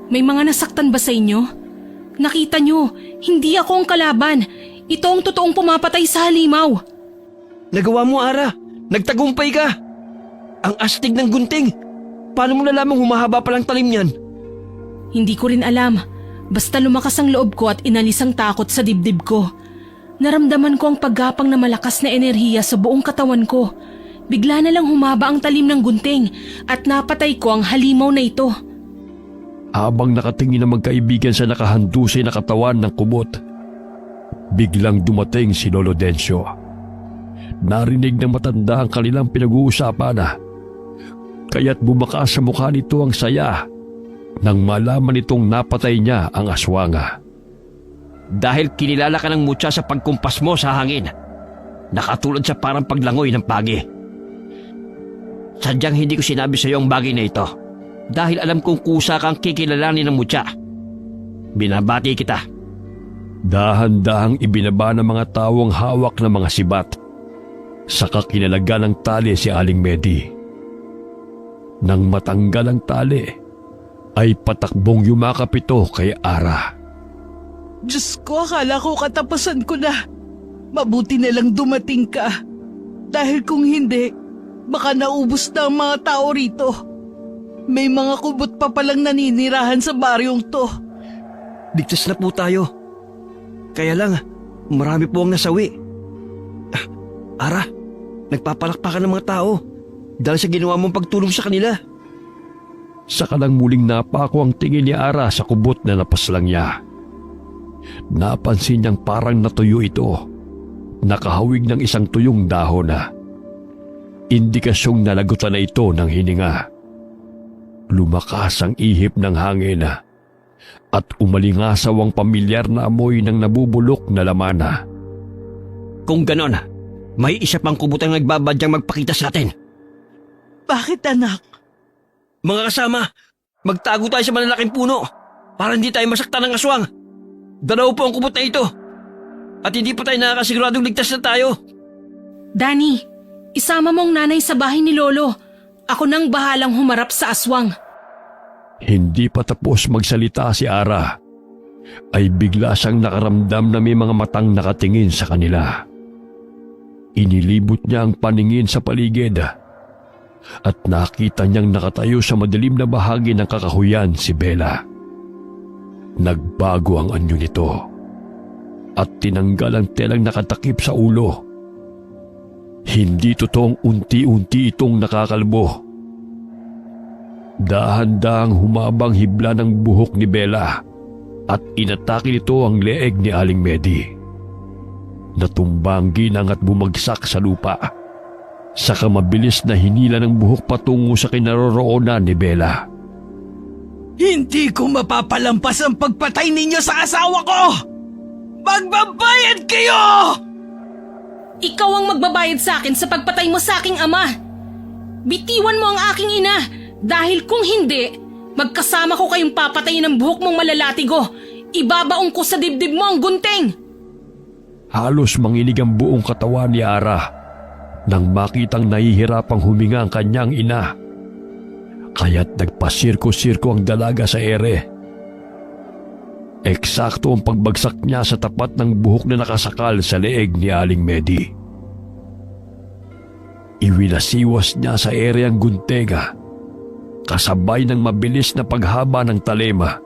May mga nasaktan ba sa inyo? Nakita nyo, hindi ako ang kalaban. Ito ang totoong pumapatay sa halimaw. Nagawa mo, Ara. Nagtagumpay ka. Ang astig ng gunting. Paano mo nalamang humahaba palang talim niyan? Hindi ko rin alam. Basta lumakas ang loob ko at inalis ang takot sa dibdib ko. Naramdaman ko ang paggapang na malakas na enerhiya sa buong katawan ko. Bigla na lang humaba ang talim ng gunting at napatay ko ang halimaw na ito. Habang nakatingin ang magkaibigan sa nakahandusay na katawan ng kubot, biglang dumating si Lolo Dencio. Narinig ng matanda ang kanilang pinag-uusapan kaya't bumakas sa mukha nito ang saya nang malaman nitong napatay niya ang aswanga. Dahil kinilala ka ng mutya sa pagkumpas mo sa hangin, nakatulad sa parang paglangoy ng pagi. Sadyang hindi ko sinabi sa iyo ang bagay na ito dahil alam kong kusa kang kikilalanin ng mutya. Binabati kita. Dahan-dahang ibinaba ng mga tawong hawak ng mga sibat. Saka kinalaga ng tali si Aling Medi. Nang matanggal ang tali, ay patakbong yumakap ito kay Ara. Diyos ko, akala ko katapusan ko na. Mabuti na lang dumating ka. Dahil kung hindi, baka naubos na ang mga tao rito. May mga kubot pa palang naninirahan sa baryong to. Ligtas na po tayo. Kaya lang, marami po ang nasawi. Ara, nagpapalakpakan ng mga tao dahil sa ginawa mong pagtulong sa kanila. Saka lang muling napako ang tingin ni Ara sa kubot na napaslang niya. Napansin niyang parang natuyo ito. Nakahawig ng isang tuyong dahon na. Indikasyong nalagutan na ito ng hininga. Lumakas ang ihip ng hangin at umalingasaw ang pamilyar na amoy ng nabubulok na laman. Kung ganon, may isa pang kubutang nagbabadyang magpakita sa atin. Bakit, anak? Mga kasama, magtago tayo sa malalaking puno para hindi tayo masaktan ng aswang. Dalawa po ang kubot na ito at hindi pa tayo nakakasiguradong ligtas na tayo. Danny, isama mo ang nanay sa bahay ni Lolo. Ako nang bahalang humarap sa aswang. Hindi pa tapos magsalita si Ara, ay bigla siyang nakaramdam na may mga matang nakatingin sa kanila. Inilibot niya ang paningin sa paligid at nakita niyang nakatayo sa madilim na bahagi ng kakahuyan si Bella. Nagbago ang anyo nito at tinanggal ang telang nakatakip sa ulo. Hindi totoong unti-unti itong nakakalbo. Dahan-dahang humabang hibla ng buhok ni Bella at inatake nito ang leeg ni Aling Medi. Natumba ang ginang at bumagsak sa lupa. Saka mabilis na hinila ng buhok patungo sa kinaroroonan ni Bella. Hindi ko mapapalampas ang pagpatay ninyo sa asawa ko! Magbabayad kayo! Ikaw ang magbabayad sa akin sa pagpatay mo sa aking ama. Bitiwan mo ang aking ina dahil kung hindi, magkasama ko kayong papatayin ng buhok mong malalatigo. Ibabaong ko sa dibdib mo ang gunting. Halos manginig ang buong katawan ni Ara nang makitang nahihirapang huminga ang kanyang ina. Kaya't nagpasirko-sirko ang dalaga sa ere. Eksakto ang pagbagsak niya sa tapat ng buhok na nakasakal sa leeg ni Aling Medi. Iwinasiwas niya sa ere ang guntega, kasabay ng mabilis na paghaba ng talema.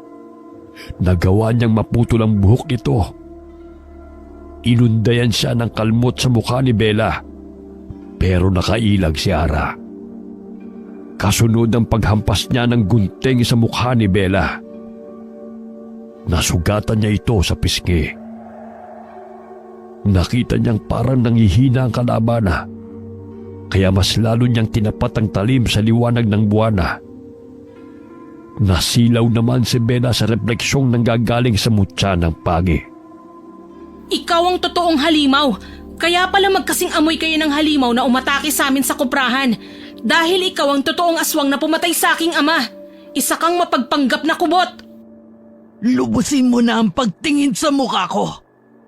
Nagawa niyang maputol ang buhok nito. Inundayan siya ng kalmot sa mukha ni Bella, pero nakailag si Ara. Kasunod ang paghampas niya ng gunting sa mukha ni Bella. Nasugatan niya ito sa pisngi. Nakita niyang parang nanghihina ang kalaban kaya mas lalo niyang tinapat ang talim sa liwanag ng buwan. Nasilaw naman si Bella sa refleksyong nanggagaling sa mutya ng pagi. Ikaw ang totoong halimaw. Kaya pala magkasing amoy kayo ng halimaw na umatake sa amin sa kuprahan. Dahil ikaw ang totoong aswang na pumatay sa aking ama. Isa kang mapagpanggap na kubot. Lubusin mo na ang pagtingin sa mukha ko.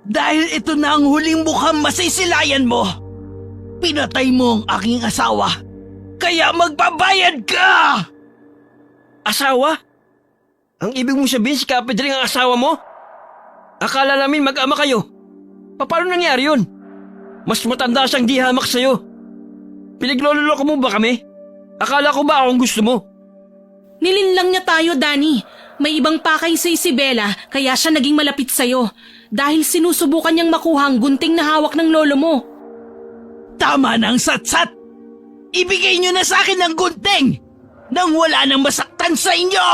Dahil ito na ang huling mukhang masisilayan mo. Pinatay mo ang aking asawa. Kaya magbabayad ka! Asawa? Ang ibig mong sabihin si Kapedring ang asawa mo? Akala namin mag-ama kayo. Paano nangyari yun? Mas matanda siyang di hamak sa'yo. Pinaglololoko mo ba kami? Akala ko ba akong gusto mo? Nilinlang niya tayo, Danny. May ibang pakay si Isabela kaya siya naging malapit sa'yo. Dahil sinusubukan niyang makuha ang gunting na hawak ng lolo mo. Tama na ang satsat! Ibigay niyo na sa akin ang gunting! Nang wala nang masaktan sa inyo!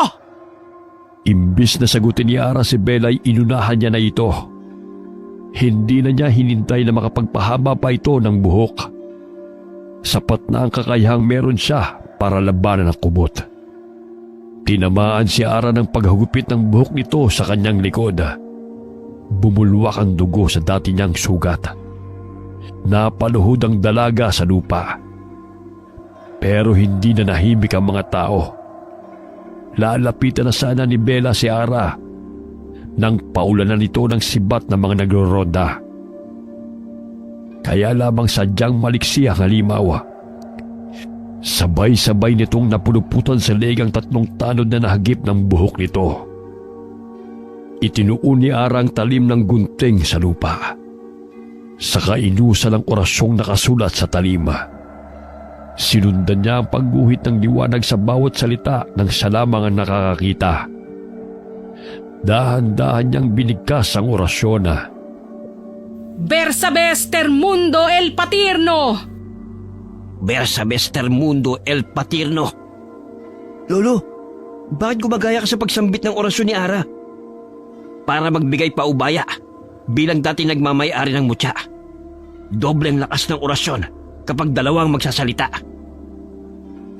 Imbis na sagutin ni Ara si Bella ay inunahan niya na ito. Hindi na niya hinintay na makapagpahaba pa ito ng buhok. Sapat na ang kakayahang meron siya para labanan ang kubot. Tinamaan si Ara ng paghagupit ng buhok nito sa kanyang likod. Bumulwak ang dugo sa dati niyang sugat. Napaluhod ang dalaga sa lupa. Pero hindi na nahimik ang mga tao. Lalapitan na sana ni Bella si Ara nang paulanan nito ng sibat ng mga nagloroda. Kaya lamang sadyang maliksi ang halimaw. Sabay-sabay nitong napuluputan sa leeg ang 3 tanod na nahagip ng buhok nito. Itinuon ni Ara ang talim ng gunting sa lupa. Saka inusan ang orasyong nakasulat sa talim. Sinundan niya ang pagguhit ng liwanag sa bawat salita ng siya lamang ang nakakakita. Dahan-dahan niyang binigkas ang orasyon na Bersabes Termundo El Patirno! Bersabes Termundo El Patirno. Lolo, bakit gumagaya ka sa pagsambit ng orasyon ni Ara? Para magbigay paubaya bilang dati nagmamay-ari ng mutya. Doble ang lakas ng orasyon kapag dalawang magsasalita.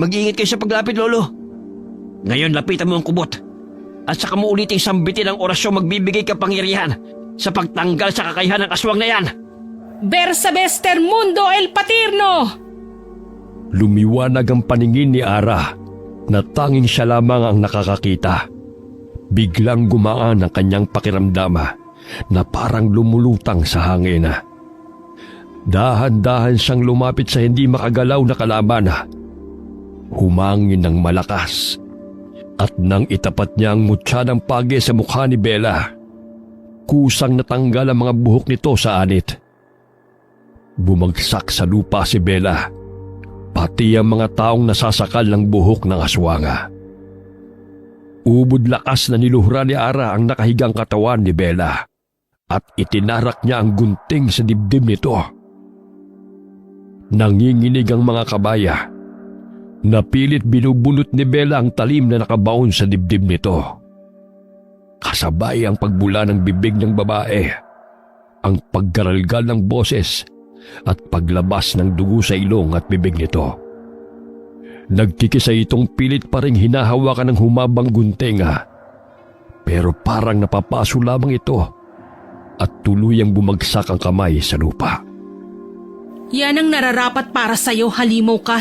Mag-iingat kayo sa paglapit, Lolo. Ngayon lapitan mo ang kubot at saka mo uliting sambitin ang orasyon magbibigay kapangyarihan sa pagtanggal sa kakayahan ng aswang na yan. Bersabes Termundo El Patirno! lumiwanag ang paningin ni Ara na tanging siya lamang ang nakakakita. Biglang gumaan ang kanyang pakiramdama na parang lumulutang sa hangin. Dahan-dahan siyang lumapit sa hindi makagalaw na kalaban. Humangin ng malakas at nang itapat niya ang mutya ng pagi sa mukha ni Bella, kusang natanggal ang mga buhok nito sa anit. Bumagsak sa lupa si Bella, pati ang mga taong nasasakal ng buhok ng aswanga. Ubod lakas na niluhura ni Ara ang nakahigang katawan ni Bella at itinarak niya ang gunting sa dibdib nito. Nanginginig ang mga kabaya. Napilit binubunot ni Bella ang talim na nakabaon sa dibdib nito. Kasabay ang pagbula ng bibig ng babae, ang paggaralgal ng boses at paglabas ng dugo sa ilong at bibig nito. Nagkikisa itong pilit pa ring hinahawakan ng humabang gunting, pero parang napapaso lamang ito at tuluyang bumagsak ang kamay sa lupa. Yan ang nararapat para sa'yo, halimaw ka.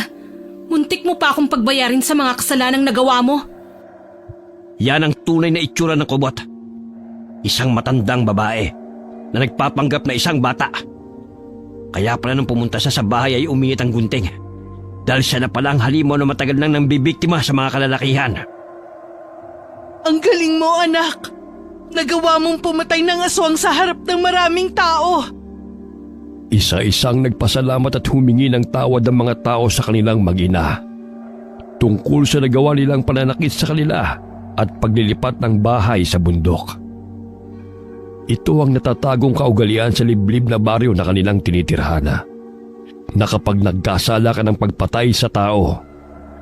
Muntik mo pa akong pagbayarin sa mga kasalanang nagawa mo. Yan ang tunay na itsura ng kubot. Isang matandang babae na nagpapanggap na isang bata. Kaya pala nung pumunta siya sa bahay ay umingit ang gunting. Dahil siya na pala ang halimaw na matagal nang nambibiktima sa mga kalalakihan. Ang galing mo, anak. Nagawa mong pumatay ng aswang sa harap ng maraming tao. Isa-isang nagpasalamat at humingi ng tawad ang mga tao sa kanilang mag-ina tungkol sa nagawa nilang pananakit sa kanila at paglilipat ng bahay sa bundok. Ito ang natatagong kaugalian sa liblib na baryo na kanilang tinitirhan, na kapag nagkasala ka ng pagpatay sa tao,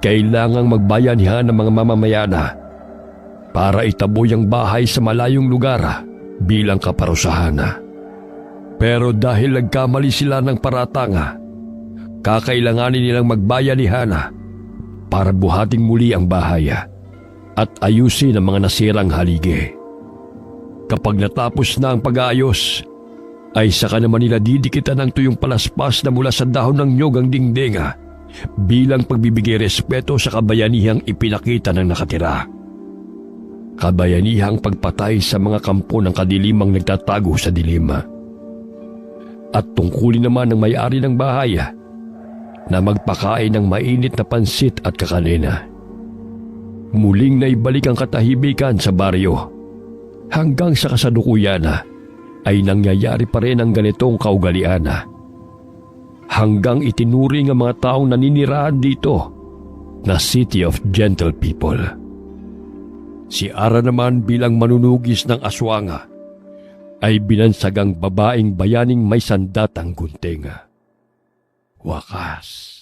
kailangang magbayanihan ng mga mamamayana para itaboy ang bahay sa malayong lugar bilang kaparusahan. Pero dahil nagkamali sila ng paratanga, kakailanganin nilang magbayanihan para buhating muli ang bahay at ayusin ang mga nasirang haligi. Kapag natapos na ang pag-aayos, ay saka naman nila didikitan ng tuyong palaspas na mula sa dahon ng nyog ang dingding bilang pagbibigay respeto sa kabayanihang ipinakita ng nakatira. Kabayanihang pagpatay sa mga kampo ng kadilimang nagtatago sa dilim. at tungkulin naman ng may-ari ng bahay na magpakain ng mainit na pansit at kakanina. Muling naibalik ang katahimikan sa baryo hanggang sa kasalukuyan ay nangyayari pa rin ang ganitong kaugalian hanggang itinuring ang mga taong naninirahan dito na City of Gentle People. Si Ara naman bilang manunugis ng aswang ay binansagang babaeng bayaning may sandatang gunting. Wakas.